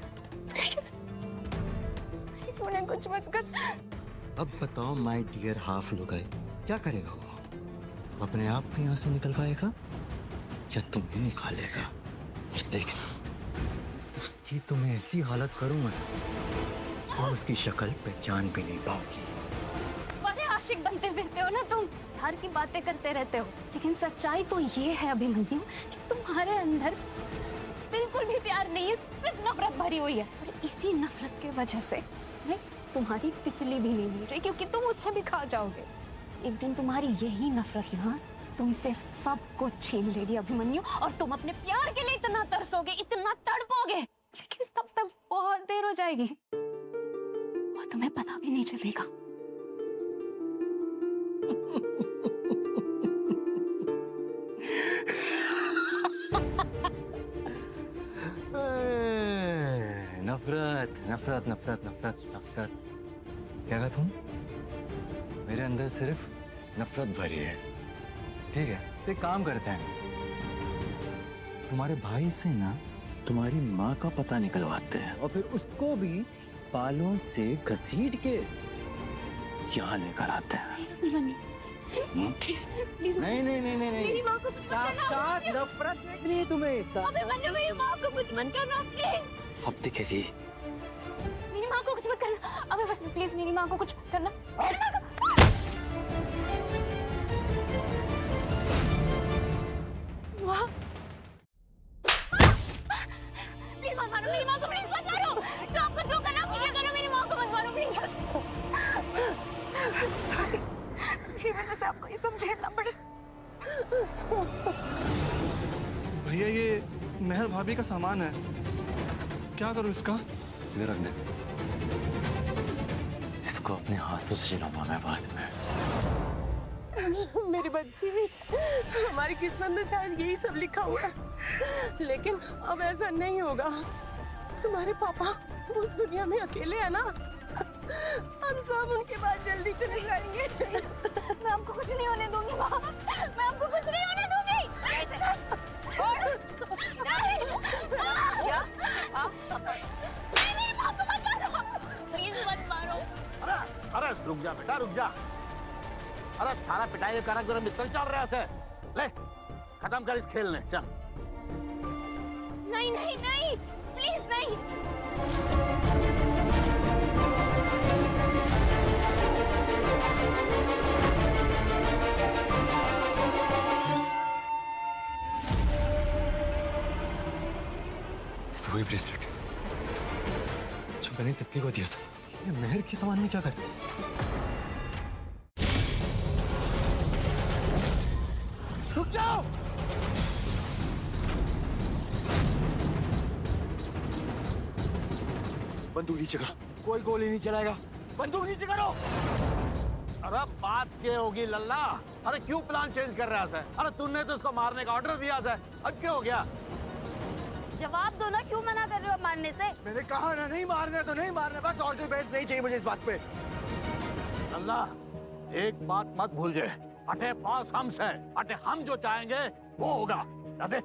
प्लीज उन्हें कुछ मत कर। अब बताओ माय डियर हाफ लुगाई, क्या करेगा वो? अपने आप को यहाँ से निकल पाएगा या तुम्हें निकालेगा? ये देखना, उसकी तुम्हें ऐसी हालत करूंगा तो उसकी शक्ल पहचान भी नहीं पाओगी। बड़े आशिक बनते फिरते हो ना तुम, प्यार की बातें करते रहते हो, लेकिन सच्चाई तो ये है अभिमन्यु कि तुम्हारे अंदर बिल्कुल भी प्यार नहीं है, सिर्फ नफरत भरी हुई है। और इसी नफरत की वजह से मैं तुम्हारी तितली भी नहीं मिल रही, क्योंकि तुम उससे भी खा जाओगे। एक दिन तुम्हारी यही नफरत ना तुमसे सब कुछ छीन लेगी अभिमन्यु, और तुम अपने प्यार के लिए इतना तरसोगे, इतना तड़पोगे, लेकिन तब तक बहुत देर हो जाएगी और तुम्हें पता भी नहीं चलेगा। नफरत नफरत नफरत नफरत नफरत, क्या कहा तुम? मेरे अंदर सिर्फ नफरत भरी है, ठीक है? तो एक काम करते हैं, तुम्हारे भाई से ना तुम्हारी माँ का पता निकलवाते हैं और फिर उसको भी बालों से घसीट के यहाँ लेकर आते हैं। प्लीज प्लीज नहीं नहीं नहीं नहीं मेरी माँ को कुछ मत करना। साक्षात नफरत निकली तुम्हें। अभिमन्यु, मेरी माँ को कुछ मत करना प्लीज। अब दिखेगी। मेरी माँ को कुछ मत करना अभिमन्यु, प्लीज मेरी माँ को कुछ मत करना। माँ प्लीज मत मारो मेरी माँ को, प्लीज मत मारो। जो आपको जो करना मुझे करो, मेरी माँ को मत मारो प्लीज। सॉरी, मेरी वजह से आपको ये सब झेलना पड़ा। भैया ये मेहर भाभी का सामान है, क्या करूं इसका? इधर रख दे। इसको अपने हाथों से जलाऊंगा मैं बाद में। मेरी बच्ची, हमारी किस्मत में शायद यही सब लिखा हुआ है, लेकिन अब ऐसा नहीं होगा। तुम्हारे पापा उस दुनिया में अकेले है ना, हम सब उनके पास जल्दी चले जाएंगे। मैं आपको कुछ नहीं होने दूंगी माँ, मैं आपको कुछ नहीं होने दूंगी। मेरी माँ को मत मारो, प्लीज मत मारो। अरे रुक जा बेटा, रुक जा। अरे थारा पिटाई का जरा मित्र चल रहा है, ले खत्म कर इस खेल ने, चल। नहीं नहीं नहीं, प्लीज नहीं। तो वही ब्रेसलेट जो मैंने तितली को दिया था, ये मेहर के सामान में क्या कर? रुक जाओ! बंदूक नीचे करो, कोई गोली नहीं चलाएगा। बंदूक नीचे करो। अरे बात क्या होगी लल्ला? अरे क्यों प्लान चेंज कर रहा है? अरे तूने तो उसको मारने का ऑर्डर दिया था, अब क्या हो गया? जवाब दो ना, क्यों मना कर रहे हो मारने से? मैंने कहा ना नहीं मारने तो नहीं मारने, बस और कोई बहस नहीं चाहिए मुझे इस बात पे। लल्ला एक बात मत भूल जाए, अटे बॉस हमसे, अटे हम जो चाहेंगे वो होगा। अबे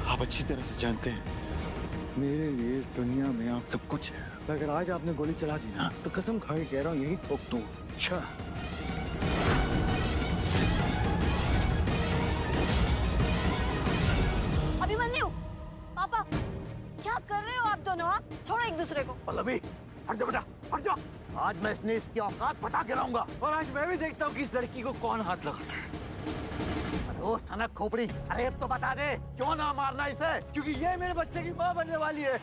आप अच्छी तरह से जानते हैं मेरे लिए इस दुनिया में आप सब कुछ है। अगर आज आपने गोली चला दी ना तो कसम खा के कह रहा हूँ यही ठोक दूँ। अच्छा अभिमन्यु, पापा क्या कर रहे हो आप दोनों? आप छोड़ो एक दूसरे को। पल्लवी हट जा बेटा, हट जा। आज मैं इसने इसकी औकात पटा के लाऊंगा। और आज मैं भी देखता हूँ कि इस लड़की को कौन हाथ लगाता है। ओ सनक खोपड़ी, अरे अब तो बता दे क्यों ना मारना इसे? क्योंकि ये मेरे बच्चे की माँ बनने वाली है।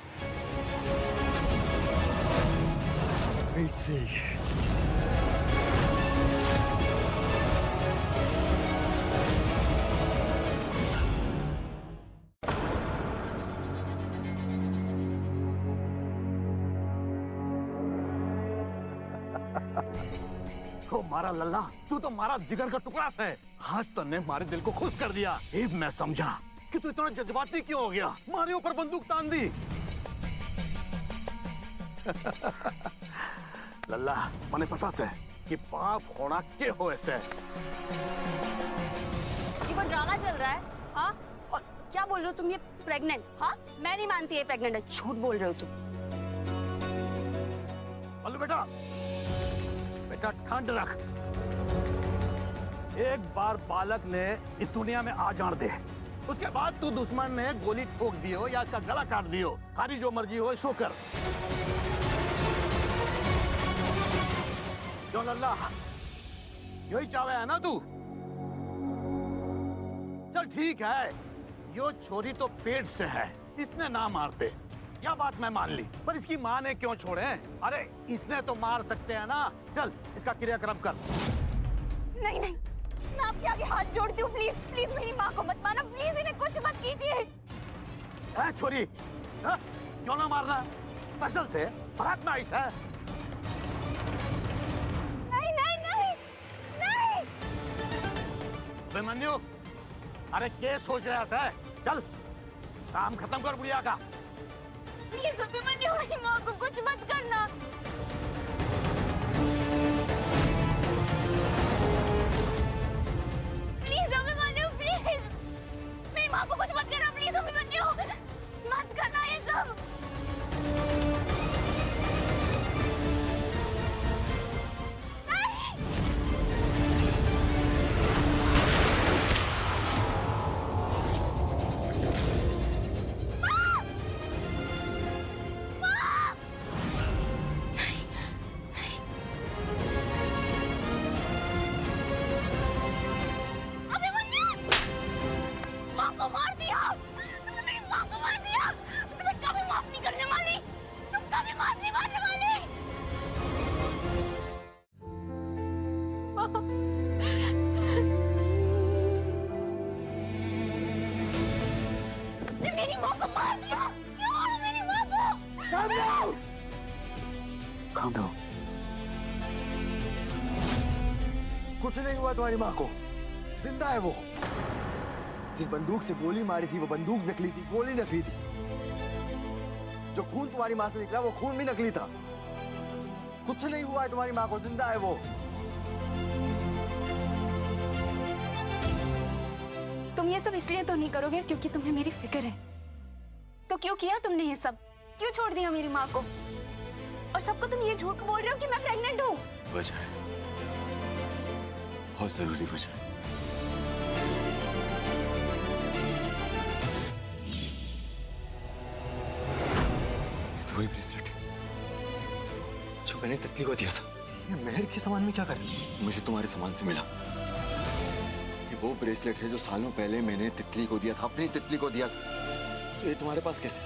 तो मारा लल्ला, तू तो मारा जिगर का टुकड़ा है। आज तूने हमारे दिल को खुश कर दिया। अब मैं समझा कि तू इतना जज्बाती क्यों हो गया, हमारे ऊपर बंदूक तान दी। लल्ला मैंने पता से कि बाप होना के हो ऐसे। ये कोई ड्रामा चल रहा है? हाँ, और क्या बोल रहे हो तुम? ये प्रेग्नेंट? हाँ, मैं नहीं मानती ये प्रेग्नेंट है, झूठ बोल रहे हो तुम। बोलो बेटा, बेटा ठंड रख। एक बार बालक ने इस दुनिया में आ जान दे, उसके बाद तू दुश्मन ने गोली ठोक दी हो या इसका गला काट दियो, सारी जो मर्जी हो सो कर। क्यों लल्ला, यही चाहे है ना तू? चल ठीक है, यो छोरी तो पेट से है, इसने ना मारते, यह बात मैं मान ली, पर इसकी माँ ने क्यों छोड़े? अरे इसने तो मार सकते हैं ना। चल इसका क्रियाक्रम कर। नहीं नहीं, मैं आपके आगे हाथ जोड़ती हूँ, प्लीज प्लीज मेरी माँ को मत मारना, प्लीज इन्हें कुछ मत कीजिए। छोरी क्यों ना मारना? स्पेशल से बारात में आई है। नहीं नहीं नहीं नहीं। अभिमन्यु, अरे क्या सोच रहा है? चल काम खत्म कर बुढ़िया का। प्लीज अभिमन्यु, मेरी माँ को कुछ मत करना। प्लीज अभिमन्यु, प्लीज मेरी माँ को कुछ मत करना। प्लीज अभिमन्यु, मत करना ये सब। मेरी माँ को मार दिया। क्यों मारा मेरी माँ को? Calm down. कुछ नहीं हुआ तुम्हारी माँ को, जिंदा है वो। जिस बंदूक से गोली मारी थी वो बंदूक नकली थी, गोली नकली थी। जो खून तुम्हारी माँ से निकला वो खून भी नकली था। कुछ नहीं हुआ है तुम्हारी माँ को, जिंदा है वो। तुम ये सब इसलिए तो नहीं करोगे क्योंकि तुम्हें मेरी फिक्र है। तो क्यों किया तुमने ये सब? क्यों छोड़ दिया मेरी माँ को? और सबको तुम ये झूठ बोल रहे हो कि मैं प्रेग्नेंट हूँ। वजह है, बहुत जरूरी वजह है। ये तो वही ब्रेसलेट है जो मैंने तितली को दिया था। ये मेहर के सामान में क्या कर? मुझे तुम्हारे सामान से मिला। ये वो ब्रेसलेट है जो सालों पहले मैंने तितली को दिया था, अपनी तितली को दिया था। तो ये तुम्हारे पास कैसे?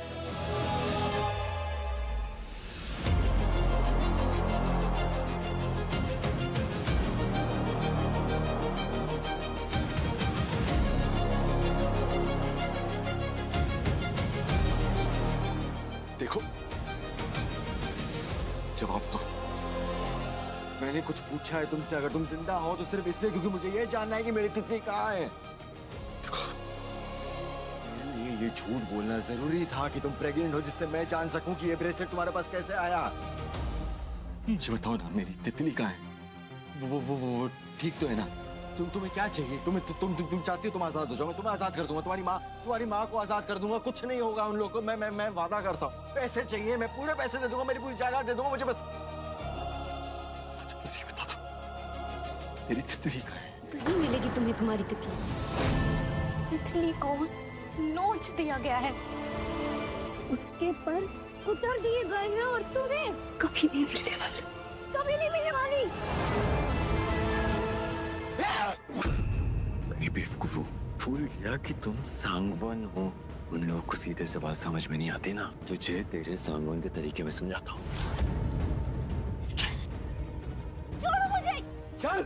मैंने कुछ पूछा है तुमसे? अगर तुम जिंदा हो तो सिर्फ इसलिए क्योंकि मुझे ये जानना है कि मेरी तितली कहाँ है। देखो, मेरे लिए ये झूठ बोलना जरूरी था कि तुम प्रेग्नेंट हो, जिससे मैं जान सकूं कि ये ब्रेसलेट तुम्हारे पास कैसे आया। मुझे बताओ ना, मेरी तितली कहाँ है? वो ठीक तो है ना? तुम्हें क्या चाहिए? तुम चाहती हो तुम आजाद हो जाओ? मैं तुम्हें आजाद कर दूंगा, तुम्हारी माँ को आजाद कर दूंगा। कुछ नहीं होगा उन लोगों को, मैं वादा करता हूँ। पैसे चाहिए, मैं पूरे पैसे दे दूंगा, मेरी पूरी जायदाद दे दूंगा। मुझे बस ये बता दो, मेरी तितली कहाँ है? नहीं मिलेगी तुम्हें तुम्हारी तितली। तितली को नोच दिया गया है, उसके पर कुतर दिए गए हैं और तुम्हें कभी नहीं मिलने वाली, कभी नहीं मिलने वाली। मैं बेवकूफ हूँ, भूल गया कि तुम सांगवान हो। उन लोगों को सीधे से बात समझ में नहीं आती ना, तुझे तेरे सांगवान के तरीके में समझाता हूँ। छोड़ो मुझे। चल।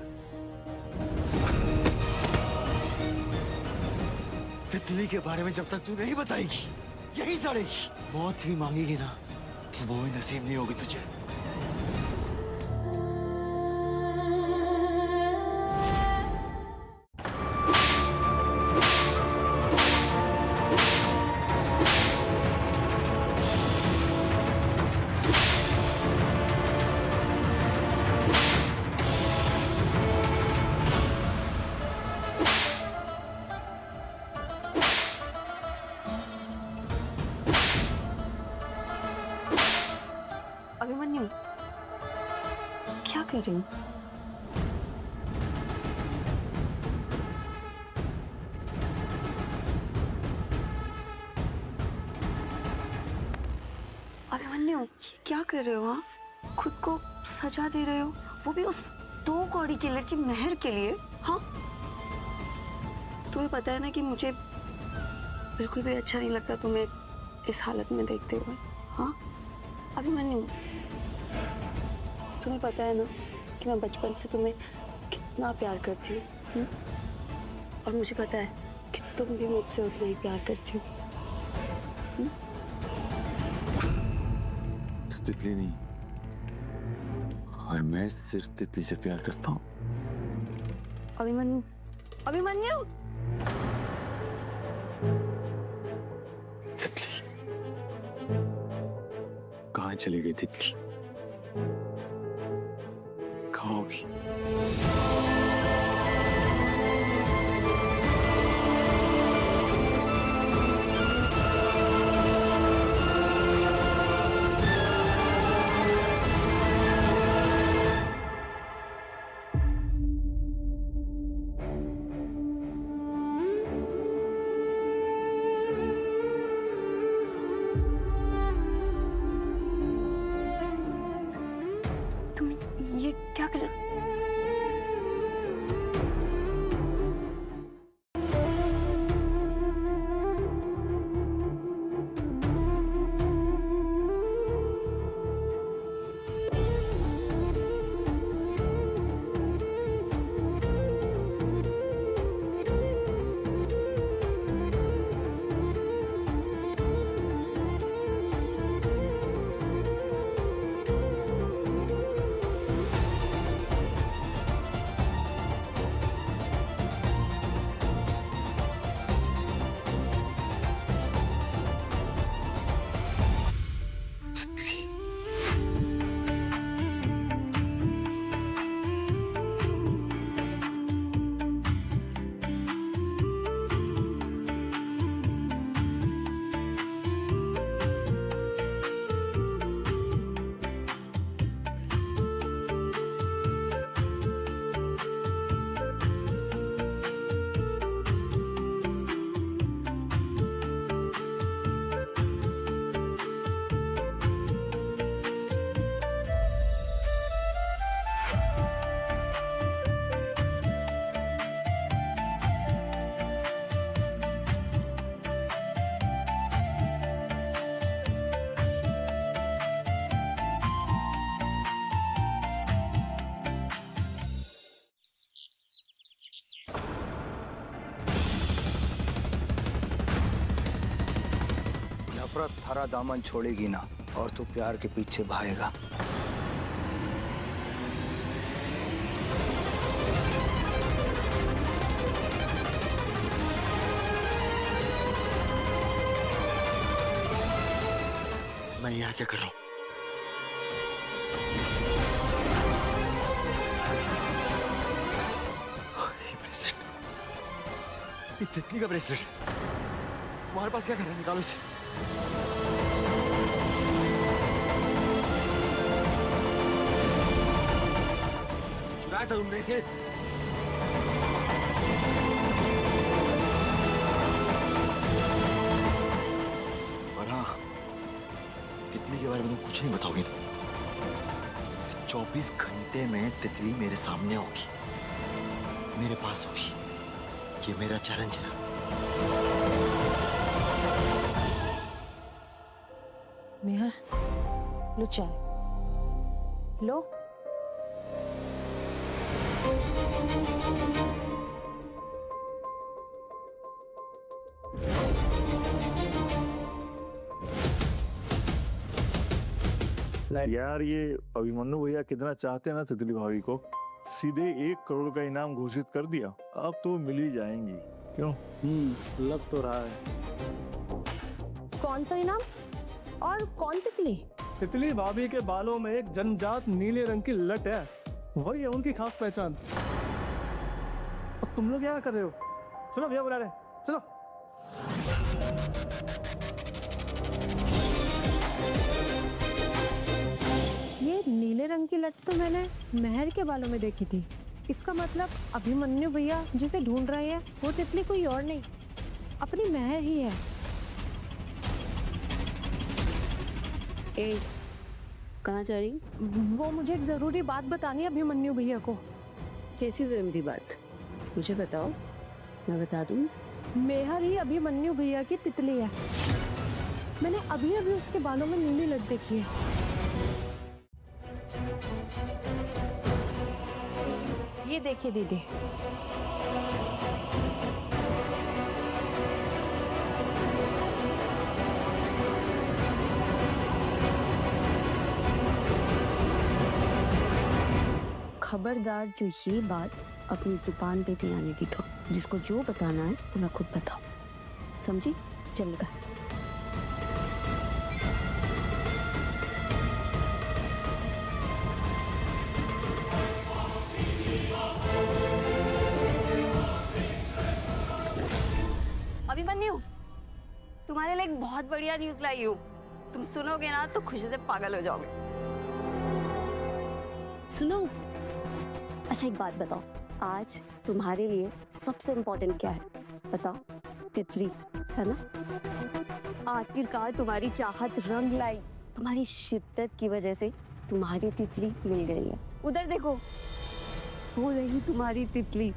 तितली के बारे में जब तक तू नहीं बताएगी, यही सड़ेगी। मौत भी मांगेगी ना, तो वो भी नसीब नहीं होगी तुझे। अभिमन्यु, क्या कर रही हो? अभिमन्यु, क्या कर रहे हो? हाँ, खुद को सजा दे रहे हो, वो भी उस 2 कौड़ी की लड़की मेहर के लिए। हाँ, तुम्हें पता है ना कि मुझे बिल्कुल भी अच्छा नहीं लगता तुम्हें इस हालत में देखते हुए। हाँ अभिमन्यु, तुम्हें पता है ना कि मैं बचपन से तुम्हें कितना प्यार करती हूँ, और मुझे पता है कि तुम भी मुझसे उतना ही प्यार करती हो। तो तितली नहीं, और मैं सिर्फ तितली से प्यार करता हूँ। अभिमन्यु, अभिमन्यु, तितली कहाँ चली गई? तितली कहाँ होगी? ये क्या कर? नफरत थारा दामन छोड़ेगी ना, और तू प्यार के पीछे भागेगा। मैं यहाँ क्या कर रहा हूँ? ये ब्रेसलेट, ये तितली का ब्रेसलेट तुम्हारे पास क्या कर रहा है? निकालो इसे। चुराया था तुमने इसे? और हाँ, तितली के बारे में तुम कुछ नहीं बताओगे ना? 24 घंटे में तितली मेरे सामने होगी, मेरे पास होगी। ये मेरा चैलेंज है। मेहर, लो चाय लो। यार ये अभिमन्यु भैया कितना चाहते हैं ना तितली भाभी को, सीधे 1 करोड़ का इनाम घोषित कर दिया। अब तो मिल ही जाएंगी। क्यों? लग तो रहा है। कौन सा इनाम और कौन तितली? तितली भाभी के बालों में एक जन्मजात नीले रंग की लट है, वही है उनकी खास पहचान। और तुम लोग क्या कर रहे हो? चलो भैया बुला रहे, चलो। ये नीले रंग की लट तो मैंने मेहर के बालों में देखी थी। इसका मतलब अभिमन्यु भैया जिसे ढूंढ रहे हैं वो तितली कोई और नहीं, अपनी मेहर ही है। ए, कहाँ जा रही? वो मुझे एक जरूरी बात बतानी है अभिमन्यु भैया को। कैसी जरूरी बात? मुझे बताओ, मैं बता दूं। मेहर ही अभिमन्यु भैया की तितली है। मैंने अभी अभी उसके बालों में नीली लट देखी है। ये देखिए दीदी। खबरदार जो ये बात अपनी जुबान पे भी आने दी तो, जिसको जो बताना है तो मैं खुद बताऊं, समझी? चल निकल। अभिमन्यु, तुम्हारे लिए एक बहुत बढ़िया न्यूज़ लाई हूँ। तुम सुनोगे ना तो खुशी से पागल हो जाओगे। सुनो। अच्छा एक बात बताओ, आज तुम्हारे लिए सबसे इम्पोर्टेंट क्या है? बताओ। तितली है ना? आखिरकार तुम्हारी चाहत रंग लाई। तुम्हारी शिद्दत की वजह से तुम्हारी तितली मिल गई है। उधर देखो, वो रही तुम्हारी तितली।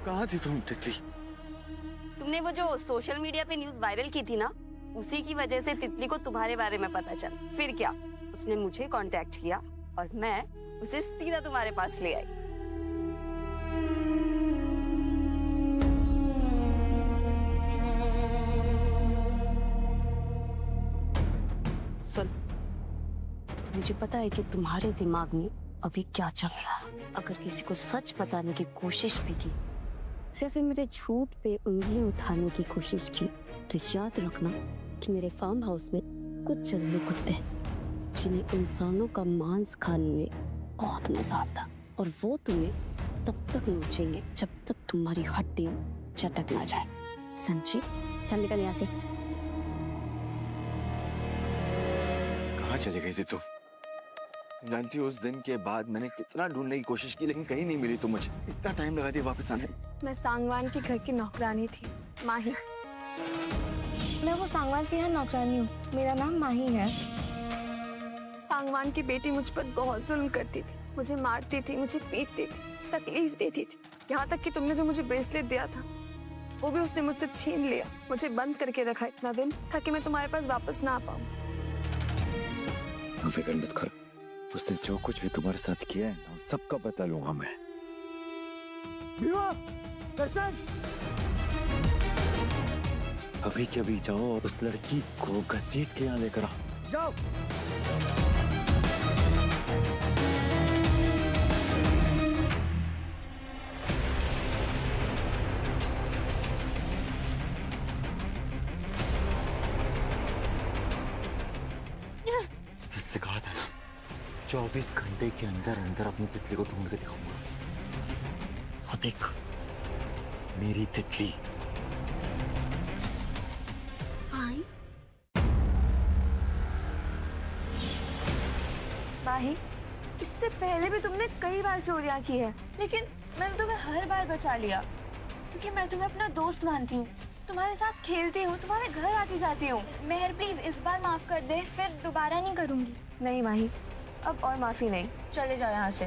कहाँ थी तुम तितली? तुमने वो जो सोशल मीडिया पे न्यूज़ वायरल की थी ना, उसी की वजह से तितली को तुम्हारे बारे में पता चला। फिर क्या, उसने मुझे कांटेक्ट किया और मैं उसे सीधा तुम्हारे पास ले आई। सुन, मुझे पता है कि तुम्हारे दिमाग में अभी क्या चल रहा है। अगर किसी को सच बताने की कोशिश भी की या फिर मेरे झूठ पे उंगली उठाने की कोशिश की, तो याद रखना कि मेरे फार्म हाउस में कुछ जंगली कुत्ते हैं जिन्हें इंसानों का मांस खाने में बहुत मजा आता, और वो तुम्हें तब तक नोचेंगे जब तक तुम्हारी हड्डियां चटक ना जाए। समझी? चल निकल यहाँ से। कहाँ चली गई थी तुम? जानती हो उस दिन के बाद मैंने कितना ढूंढने की कोशिश की लेकिन कहीं नहीं मिली तुम मुझे। इतना टाइम लगा दिया वापस आने। मैं सांगवान के घर की नौकरानी थी, माही। मैं वो सांगवान की यहाँ नौकरानी हूँ, मेरा नाम माही है। सांगवान की बेटी मुझ पर बहुत जुल्म करती थी, मुझे मारती थी, मुझे पीटती थी, तकलीफ देती थी। यहाँ तक कि तुमने जो मुझे ब्रेसलेट दिया था वो भी उसने मुझसे छीन लिया, मुझे बंद करके रखा इतना दिन ताकि मैं तुम्हारे पास वापस ना आ पाऊँ। फिक्र मत कर, उसने जो कुछ भी तुम्हारे साथ किया है ना सबका बता लूंगा मैं। अभी के अभी जाओ और उस लड़की को घसीट के यहाँ लेकर आओ। जाओ। तुझसे कहा था 24 घंटे के अंदर अंदर अपनी तितली को ढूंढ के दिखाऊंगा। वो देख मेरी तितली। माही, इससे पहले भी तुमने कई बार चोरियां की है, लेकिन मैंने तुम्हें हर बार बचा लिया क्योंकि मैं तुम्हें अपना दोस्त मानती हूँ, तुम्हारे साथ खेलती हूँ, तुम्हारे घर आती जाती हूँ। मेहर प्लीज इस बार माफ कर दे, फिर दोबारा नहीं करूँगी। नहीं माही, अब और माफी नहीं, चले जाओ यहाँ से।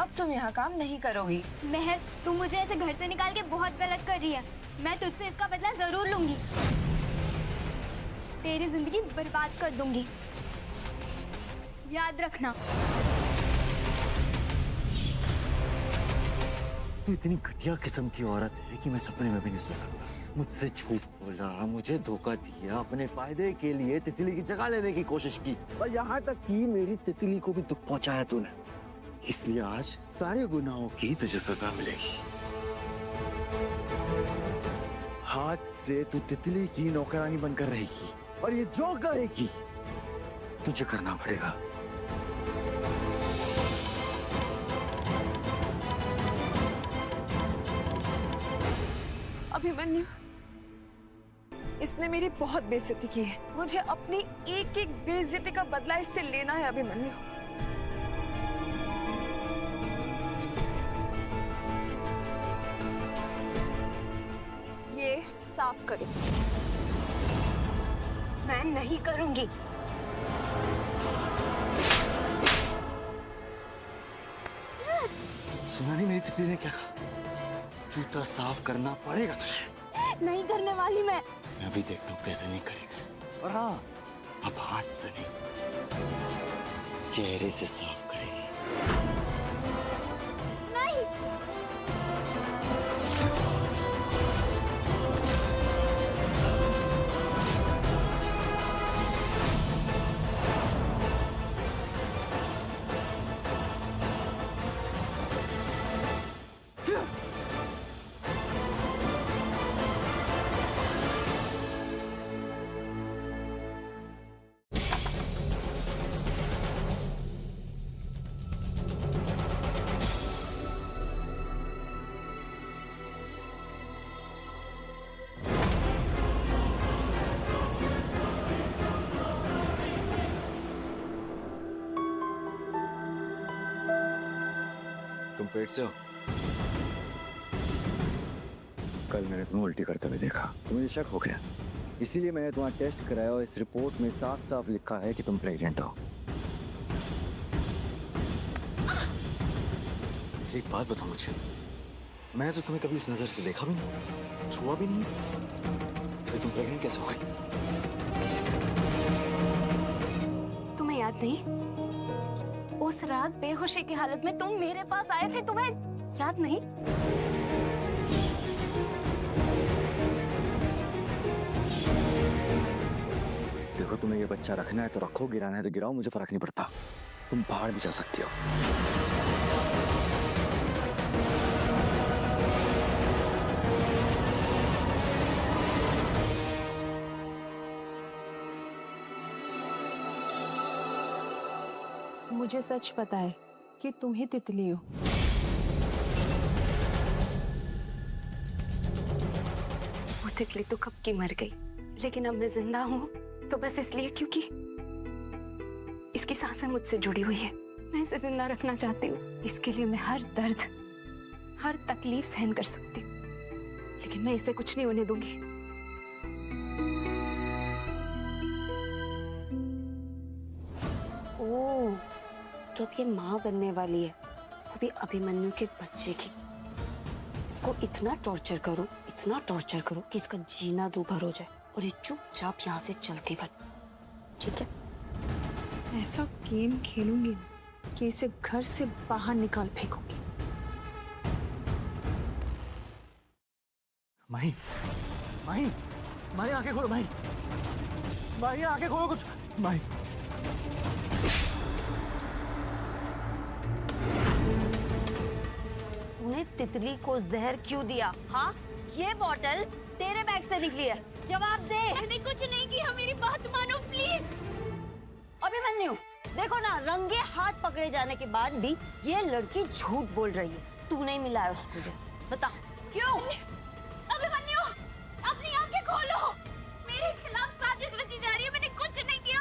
अब तुम यहाँ काम नहीं करोगी। मेहर, तू मुझे ऐसे घर से निकाल के बहुत गलत कर रही है। मैं तुझसे इसका बदला जरूर लूंगी, तेरी जिंदगी बर्बाद कर दूंगी, याद रखना। तू इतनी घटिया किस्म की औरत है कि मैं सपने में भी नहीं सोच सकता। मुझसे झूठ बोला, मुझे धोखा दिया, अपने फायदे के लिए तितली की जगह लेने की कोशिश की और यहाँ तक कि मेरी तितली को भी दुख पहुंचाया तूने। इसलिए आज सारे गुनाहों की तुझे सजा मिलेगी। हाथ से तू तितली की नौकरानी बनकर रहेगी और ये जो करेगी तुझे करना पड़ेगा। अभिमन्यु, इसने मेरी बहुत बेइज्जती की है, मुझे अपनी एक एक बेइज्जती का बदला इससे लेना है। अभिमन्यु, ये साफ करो। मैं नहीं करूंगी। सुना नहीं मेरी तितली ने क्या कहा? जूता साफ करना पड़ेगा तुझे। नहीं करने वाली मैं भी देखता हूँ कैसे नहीं करेगा। और हाँ, अब हाथ से नहीं, चेहरे से साफ करेगी। नहीं। तुम पेट से हो? कल मैंने तुम्हें उल्टी करते हुए देखा तो मुझे शक हो गया, इसीलिए मैंने तुम्हारा टेस्ट कराया और इस रिपोर्ट में साफ साफ लिखा है कि तुम प्रेग्नेंट हो। एक बात बताओ मुझे, मैंने तो तुम्हें कभी इस नजर से देखा भी नहीं, छुआ भी नहीं, फिर तुम प्रेग्नेंट कैसे हो गई? तुम्हें याद नहीं, उस रात बेहोशी की हालत में तुम मेरे पास आए थे, तुम्हें याद नहीं? देखो, तुम्हें ये बच्चा रखना है तो रखो, गिराना है तो गिराओ, मुझे फर्क नहीं पड़ता। तुम बाहर भी जा सकती हो। मुझे सच पता है कि तुम ही तितली हो। वो तितली तो कब की मर गई, लेकिन अब मैं जिंदा हूँ तो बस इसलिए क्योंकि इसकी सांसें मुझसे जुड़ी हुई है। मैं इसे जिंदा रखना चाहती हूँ। इसके लिए मैं हर दर्द, हर तकलीफ सहन कर सकती हूँ, लेकिन मैं इसे कुछ नहीं होने दूंगी। ओह, तो अब ये माँ बनने वाली है, वो भी अभिमन्यु के बच्चे की। इसको इतना टॉर्चर करो कि इसका जीना दूभर हो जाए और ये चुपचाप यहाँ से चलती बन। ठीक है? ऐसा गेम खेलूंगी कि इसे घर से बाहर निकाल फेंकूंगी। माही, माही, माही आंखें खोलो, माही, माही आंखें खोलो कुछ, माही। तूने तितली को जहर क्यों दिया? हाँ, ये बोतल तेरे बैग से निकली है, जवाब दे। मैंने कुछ नहीं किया, मेरी बात मानो प्लीज। अभिमन्यु, देखो ना, रंगे हाथ पकड़े जाने के बाद भी ये लड़की झूठ बोल रही है। तू नहीं मिलाया उसको, बता क्यों? अभिमन्यु, अपनी आंखें खोलो। मेरे खिलाफ साजिश रची जा रही है, मैंने कुछ नहीं किया।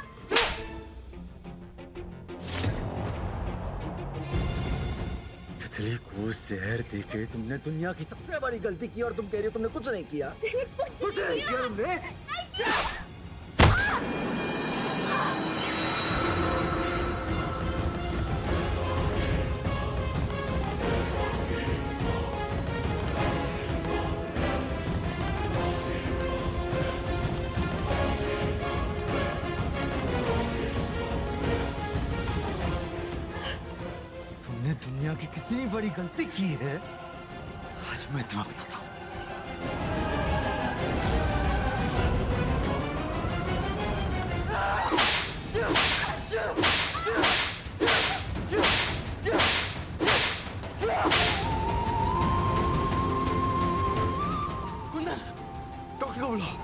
तितली को जहर देके तुमने दुनिया की सबसे बड़ी गलती की और तुम कह रही हो तुमने कुछ नहीं किया। कुछ नहीं किया तुमने। तुमने दुनिया की कितनी बड़ी गलती की है, आज मैं तुम्हें बताता हूं। कुंदन, डॉक्टर को बुलाओ।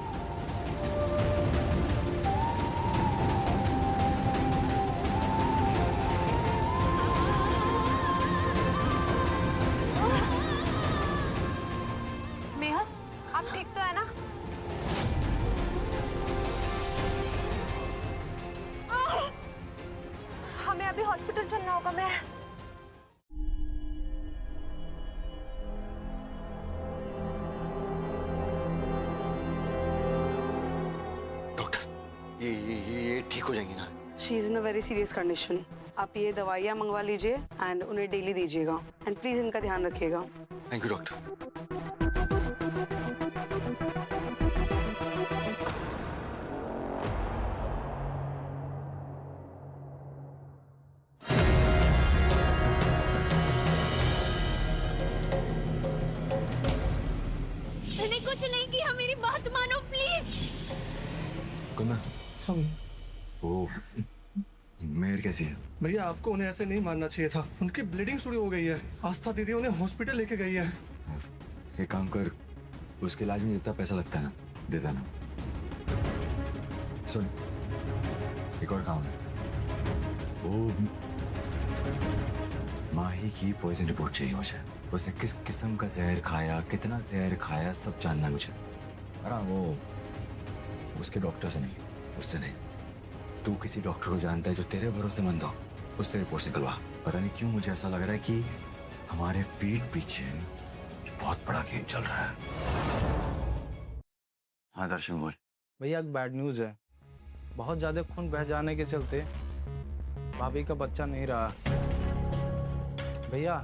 मेहर, आप ठीक तो है ना? हमें अभी हॉस्पिटल चलना होगा। मैं ये ठीक हो जाएंगी ना? She is in a very serious condition. आप ये दवाइयाँ मंगवा लीजिए एंड उन्हें डेली दीजिएगा एंड प्लीज इनका ध्यान रखिएगा। Thank you doctor. मैंने कुछ नहीं किया, मेरी बात मानो प्लीज। ओह, मेहर कैसी है? भैया आपको उन्हें ऐसे नहीं मारना चाहिए था। उनकी ब्लीडिंग शुरू हो गई है। आस्था दीदी उन्हें हॉस्पिटल लेके गई है। एक काम कर, उसके इलाज में जितना पैसा लगता है ना, दे देना। सुन, एक और काम है। वो माही की पॉइजन रिपोर्ट चाहिए मुझे। उसने किस किस्म का जहर खाया, कितना जहर खाया, सब जानना है मुझे। अरे वो उसके डॉक्टर से नहीं, उससे नहीं। तू किसी डॉक्टर को जानता है जो तेरे भरोसेमंद हो, उससे रिपोर्ट निकलवा। पता नहीं क्यों मुझे ऐसा लग रहा है कि हमारे पीठ पीछे बहुत बड़ा गेम चल रहा है। हाँ दर्शन बोल। भैया एक बैड न्यूज़ है। बहुत ज्यादा खून बह जाने के चलते भाभी का बच्चा नहीं रहा। भैया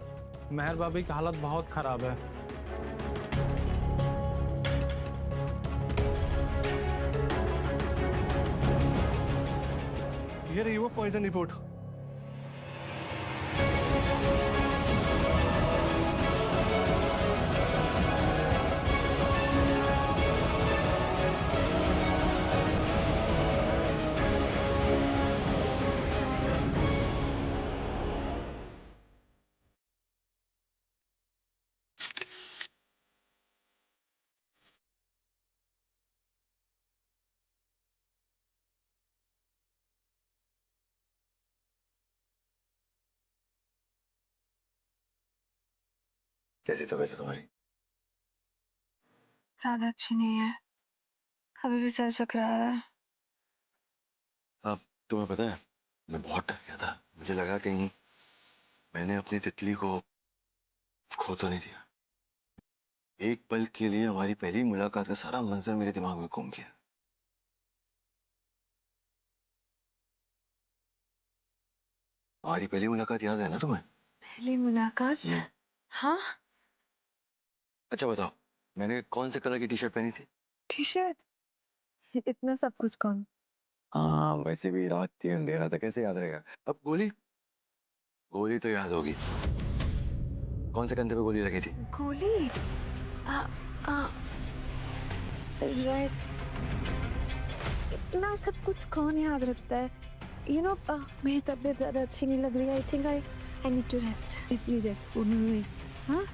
मेहर भाभी की हालत बहुत खराब है। ये रही वो पॉइजन रिपोर्ट। कैसी तबीयत है तुम्हारी? ज्यादा अच्छी नहीं है, अभी भी सर चकरा रहा है। अब तुम्हें पता है मैं बहुत डर गया था। मुझे लगा कहीं मैंने अपनी तितली को खो तो नहीं दिया। एक पल के लिए हमारी पहली मुलाकात का सारा मंजर मेरे दिमाग में घूम गया। हमारी पहली मुलाकात याद है ना तुम्हें? पहली मुलाकात? हाँ। अच्छा बताओ, मैंने कौन से कलर की टी शर्ट पहनी थी? T shirt? इतना सब कुछ कौन? हाँ, वैसे भी रात थी, अंधेरा था, कैसे याद रहेगा। अब गोली गोली तो याद होगी। कौन से कंधे पे गोली लगी थी? गोली? राइट। इतना सब कुछ कौन याद रखता है? यू नो, मेरी तबीयत ज्यादा अच्छी नहीं लग रही है। I think I need to rest. इतनी रेस्ट पूर्ण हुई? हाँ।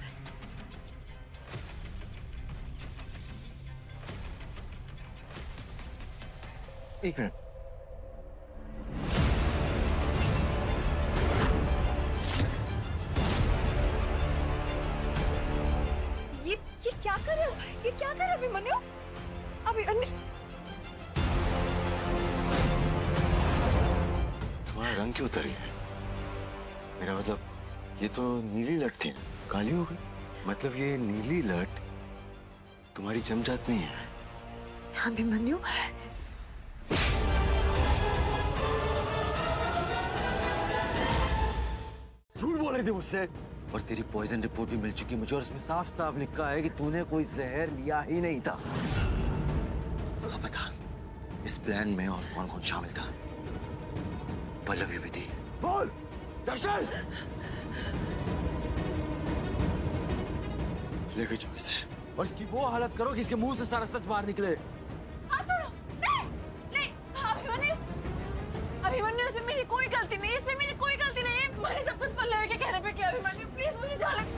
एक मिनट। ये क्या कर रहे हो? ये क्या कर रहे हो अभिमन्यु? तुम्हारा रंग क्यों उतर गया? मेरा मतलब, ये तो नीली लट थी, काली हो गई। मतलब ये नीली लट तुम्हारी जमजात नहीं है? अभिमन्यु, झूठ बोल रही थी मुझसे। और तेरी पॉइजन रिपोर्ट भी मिल चुकी मुझे, और उसमें साफ साफ लिखा है कि तूने कोई जहर लिया ही नहीं था। अब बता, इस प्लान में और कौन कौन शामिल था? पल्लवी भी थी। बोल दर्शन। लेके जाओ इसे, और इसकी वो हालत करो कि इसके मुंह से सारा सच बाहर निकले। अभिमन्यु, इसमें मेरी कोई गलती नहीं, इसमें मेरी कोई गलती नहीं है। मैंने सब कुछ पल्लवी के कहने पे किया। अभिमन्यु प्लीज मुझे जाने।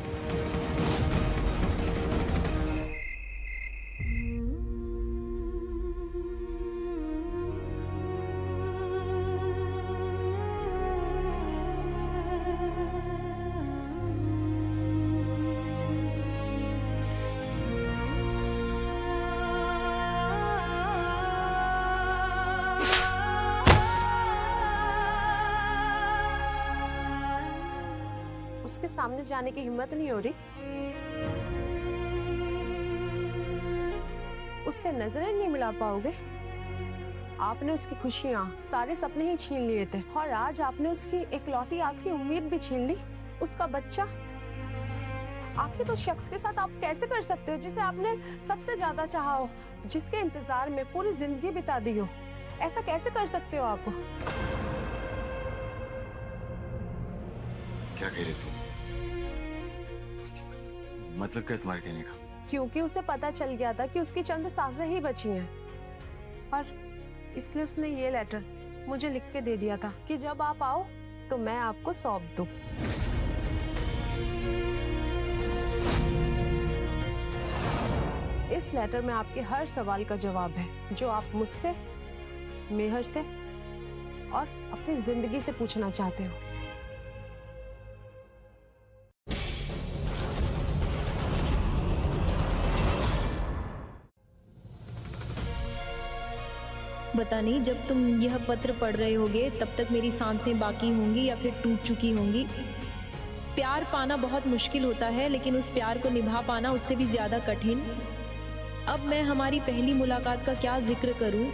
उसके सामने जाने की हिम्मत नहीं हो रही। उससे नजरें नहीं मिला पाओगे? आपने उसकी खुशियां, सारे सपने ही छीन लिए थे, और आज आपने उसकी इकलौती आखिरी उम्मीद भी छीन ली, उसका बच्चा। आखिर उस शख्स के साथ आप कैसे कर सकते हो जिसे आपने सबसे ज्यादा चाहा हो, जिसके इंतजार में पूरी जिंदगी बिता दी हो? ऐसा कैसे कर सकते हो आप? क्या कह रही तुम? मतलब क्या तुम्हारे कहने का? क्योंकि उसे पता चल गया था कि उसकी चंद सांसें ही बची हैं, और इसलिए उसने ये लेटर मुझे लिख के दे दिया था कि जब आप आओ तो मैं आपको सौंप दूं। इस लेटर में आपके हर सवाल का जवाब है जो आप मुझसे, मेहर से और अपनी जिंदगी से पूछना चाहते हो। पता नहीं जब तुम यह पत्र पढ़ रहे होगे तब तक मेरी सांसें बाकी होंगी या फिर टूट चुकी होंगी। प्यार पाना बहुत मुश्किल होता है, लेकिन उस प्यार को निभा पाना उससे भी ज़्यादा कठिन। अब मैं हमारी पहली मुलाकात का क्या जिक्र करूं?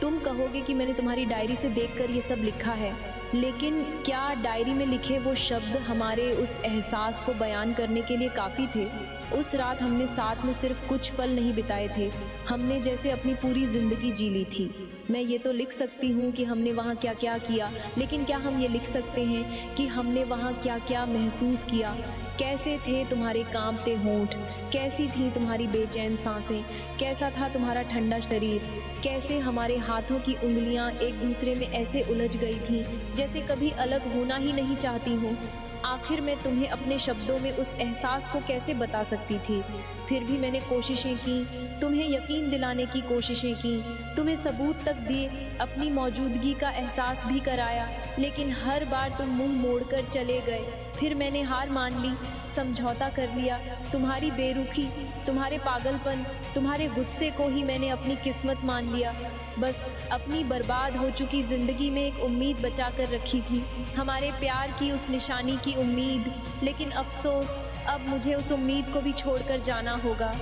तुम कहोगे कि मैंने तुम्हारी डायरी से देखकर ये सब लिखा है, लेकिन क्या डायरी में लिखे वो शब्द हमारे उस एहसास को बयान करने के लिए काफ़ी थे? उस रात हमने साथ में सिर्फ कुछ पल नहीं बिताए थे, हमने जैसे अपनी पूरी ज़िंदगी जी ली थी। मैं ये तो लिख सकती हूँ कि हमने वहाँ क्या क्या किया, लेकिन क्या हम ये लिख सकते हैं कि हमने वहाँ क्या क्या महसूस किया? कैसे थे तुम्हारे कांपते होंठ, कैसी थी तुम्हारी बेचैन सांसें, कैसा था तुम्हारा ठंडा शरीर, कैसे हमारे हाथों की उंगलियां एक दूसरे में ऐसे उलझ गई थीं जैसे कभी अलग होना ही नहीं चाहती हूँ। आखिर मैं तुम्हें अपने शब्दों में उस एहसास को कैसे बता सकती थी? फिर भी मैंने कोशिशें की, तुम्हें यकीन दिलाने की कोशिशें की, तुम्हें सबूत तक दिए, अपनी मौजूदगी का एहसास भी कराया, लेकिन हर बार तुम मुंह मोड़कर चले गए। फिर मैंने हार मान ली, समझौता कर लिया। तुम्हारी बेरुखी, तुम्हारे पागलपन, तुम्हारे गुस्से को ही मैंने अपनी किस्मत मान लिया। बस अपनी बर्बाद हो चुकी जिंदगी में एक उम्मीद बचा कर रखी थी, हमारे प्यार की उस निशानी की उम्मीद। लेकिन अफसोस, अब मुझे उस उम्मीद को भी छोड़कर जाना होगा।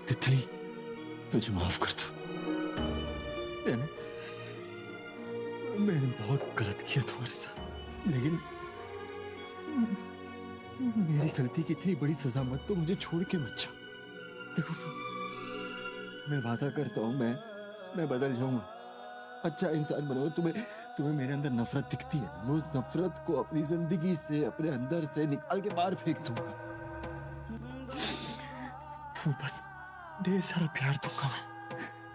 तितली, तुझे माफ कर दो। मैंने बहुत गलत किया तुम्हारे साथ, लेकिन मेरी गलती की इतनी बड़ी सजा मत तो मुझे छोड़ के मत जाओ। देखो, मैं वादा करता हूँ मैं बदल जाऊंगा, अच्छा इंसान बनाऊं। तुम्हें मेरे अंदर नफरत दिखती है ना, मैं उस नफरत को अपनी जिंदगी से, अपने अंदर से निकाल के बाहर फेंक दूंगा। तुम्हें बस ढेर सारा प्यार दूंगा मैं,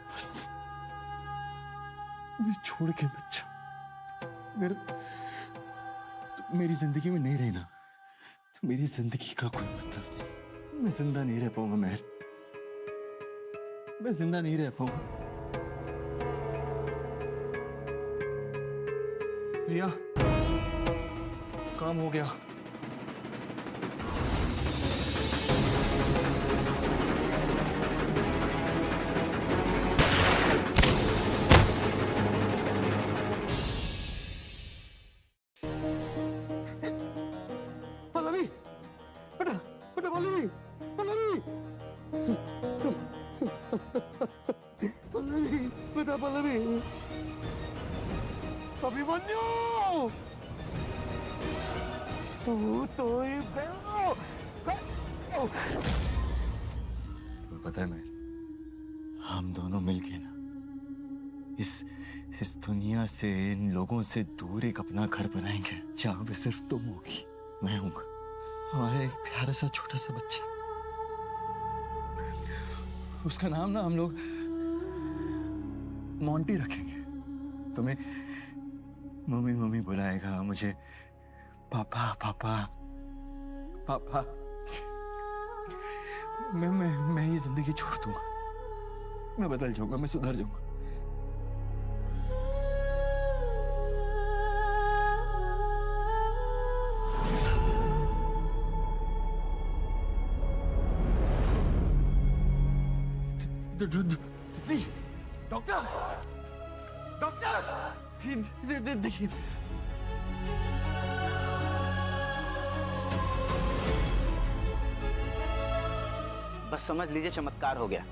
बस मुझे छोड़ के मत जाओ। मेरी जिंदगी में नहीं रहना तो मेरी जिंदगी का कोई मतलब नहीं। मैं जिंदा नहीं रह पाऊंगा मेहर, मैं जिंदा नहीं रह पाऊंगा। रिया, काम हो गया। पल्लवी, बेटा बेटा पल्लवी, पल्लवी, पल्लवी, बेटा पल्लवी, अभिमन्यु, तू तो पता है मेहर, हम दोनों मिलके ना इस दुनिया से, इन लोगों से दूर एक अपना घर बनाएंगे, जहां पे सिर्फ तुम होगी, मैं हूँ, हमारा एक प्यारा सा छोटा सा बच्चा। उसका नाम ना हम लोग मोंटी रखेंगे। तुम्हें मम्मी मम्मी बुलाएगा, मुझे पापा पापा पापा। मैं ये जिंदगी छोड़ दूंगा, मैं बदल जाऊंगा, मैं सुधर जाऊंगा। तितली, डॉक्टर, डॉक्टर, देखिए, बस समझ लीजिए चमत्कार हो गया।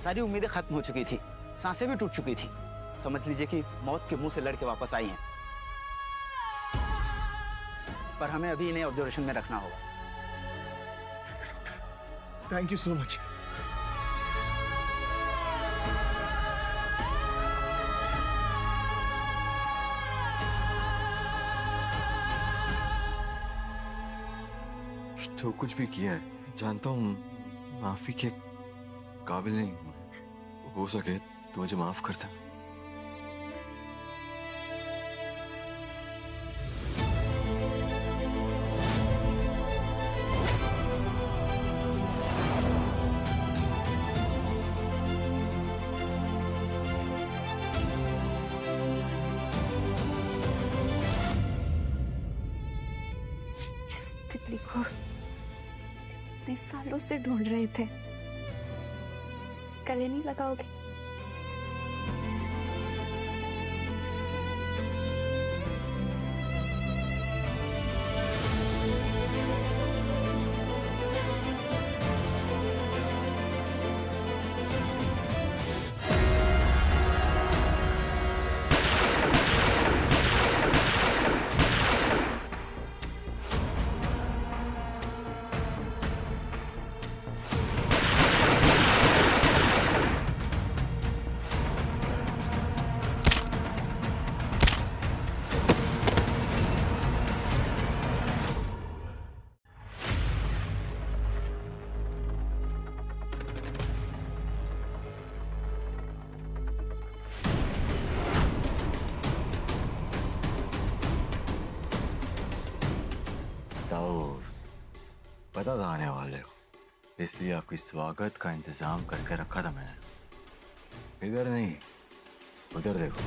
सारी उम्मीदें खत्म हो चुकी थी, सांसें भी टूट चुकी थी। समझ लीजिए कि मौत के मुंह से लड़के वापस आई हैं। पर हमें अभी इन्हें ऑब्जर्वेशन में रखना होगा। Thank you so much. जो कुछ भी किया है जानता हूँ माफी के काबिल नहीं हूँ। हो सके तो मुझे माफ कर दे। कई सालों से ढूंढ रहे थे। गले नहीं लगाओगे? पता था आने वाले हो, इसलिए आपकी स्वागत का इंतजाम करके रखा था मैंने। इधर नहीं, उधर देखो।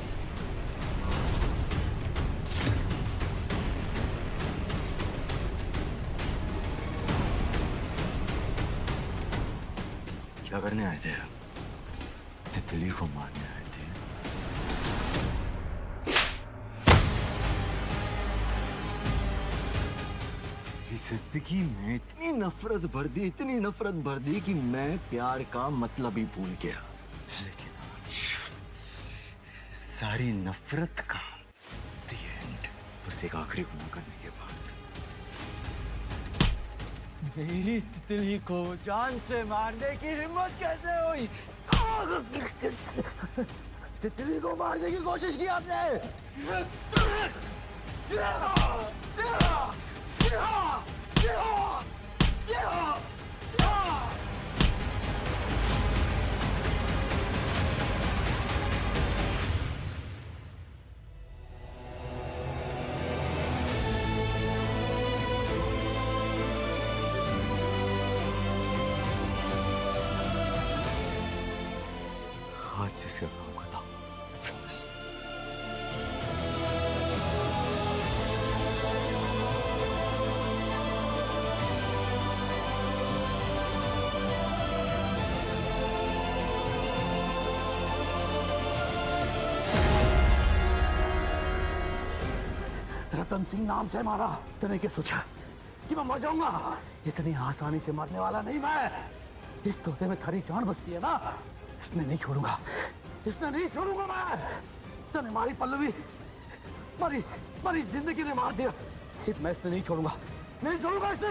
क्या करने आए थे आप? तितली को मारने आए थे। जिंदगी में इतनी नफरत भर दी, इतनी नफरत भर दी कि मैं प्यार का मतलब ही भूल गया। लेकिन आज सारी नफरत का the end, बस एक आखिरी गुनाह करने के बाद। मेरी तितली को जान से मारने की हिम्मत कैसे हुई? तितली को मारने की कोशिश की आपने? आज से इसका काम खत्म। प्रॉमिस। रतन सिंह नाम से मारा, तूने क्या सोचा कि मैं मर जाऊंगा? इतनी आसानी से मरने वाला नहीं मैं। इस तोते में थारी जान बसती है ना, इसने नहीं छोड़ूंगा, इसने नहीं छोड़ूंगा मैं। तूने मारी पल्लवी, मारी जिंदगी ने मार दिया, मैं इसने नहीं छोड़ूंगा, नहीं छोड़ूंगा इसने।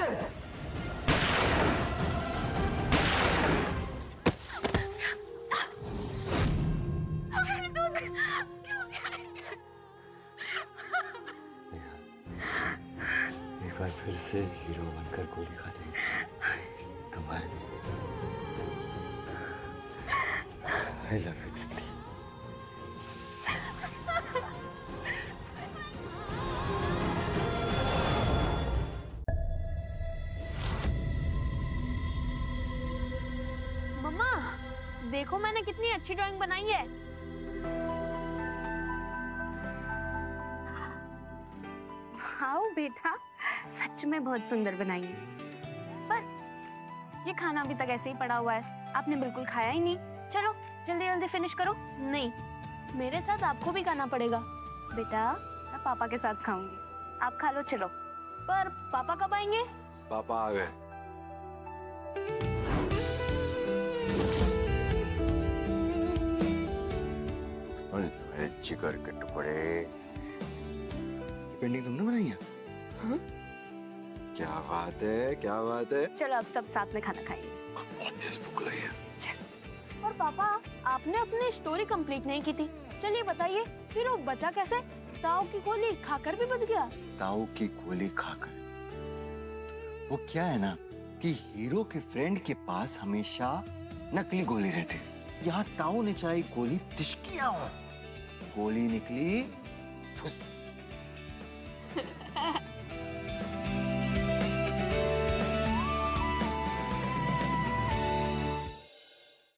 एक बार फिर से हीरो बनकर गोली खा देंगे तुम्हारे लिए। I love you, तितली। मम्मा, देखो मैंने कितनी अच्छी ड्राइंग बनाई है। हाँ बेटा, सच में बहुत सुंदर बनाई है। पर ये खाना अभी तक ऐसे ही पड़ा हुआ है, आपने बिल्कुल खाया ही नहीं। चलो जल्दी जल्दी फिनिश करो। नहीं, मेरे साथ आपको भी खाना पड़ेगा। बेटा, मैं पापा के साथ खाऊंगी, आप खा लो। चलो। पर पापा कब आएंगे? पापा आ गए। जिगर के टुकड़े। पेंटिंग तुमने बनाई है? हाँ? क्या बात है, क्या बात है। चलो अब सब साथ में खाना खाएंगे। बहुत तेज भूख लगी है। और पापा, आपने अपनी स्टोरी कंप्लीट नहीं की थी। चलिए बताइए, फिर वो बचा कैसे? ताऊ की गोली खाकर भी बच गया। ताऊ की गोली खाकर? वो क्या है ना कि हीरो के फ्रेंड के पास हमेशा नकली गोली रहती थी। यहाँ ताऊ ने चलाई गोली, तिश्किया हो, गोली निकली।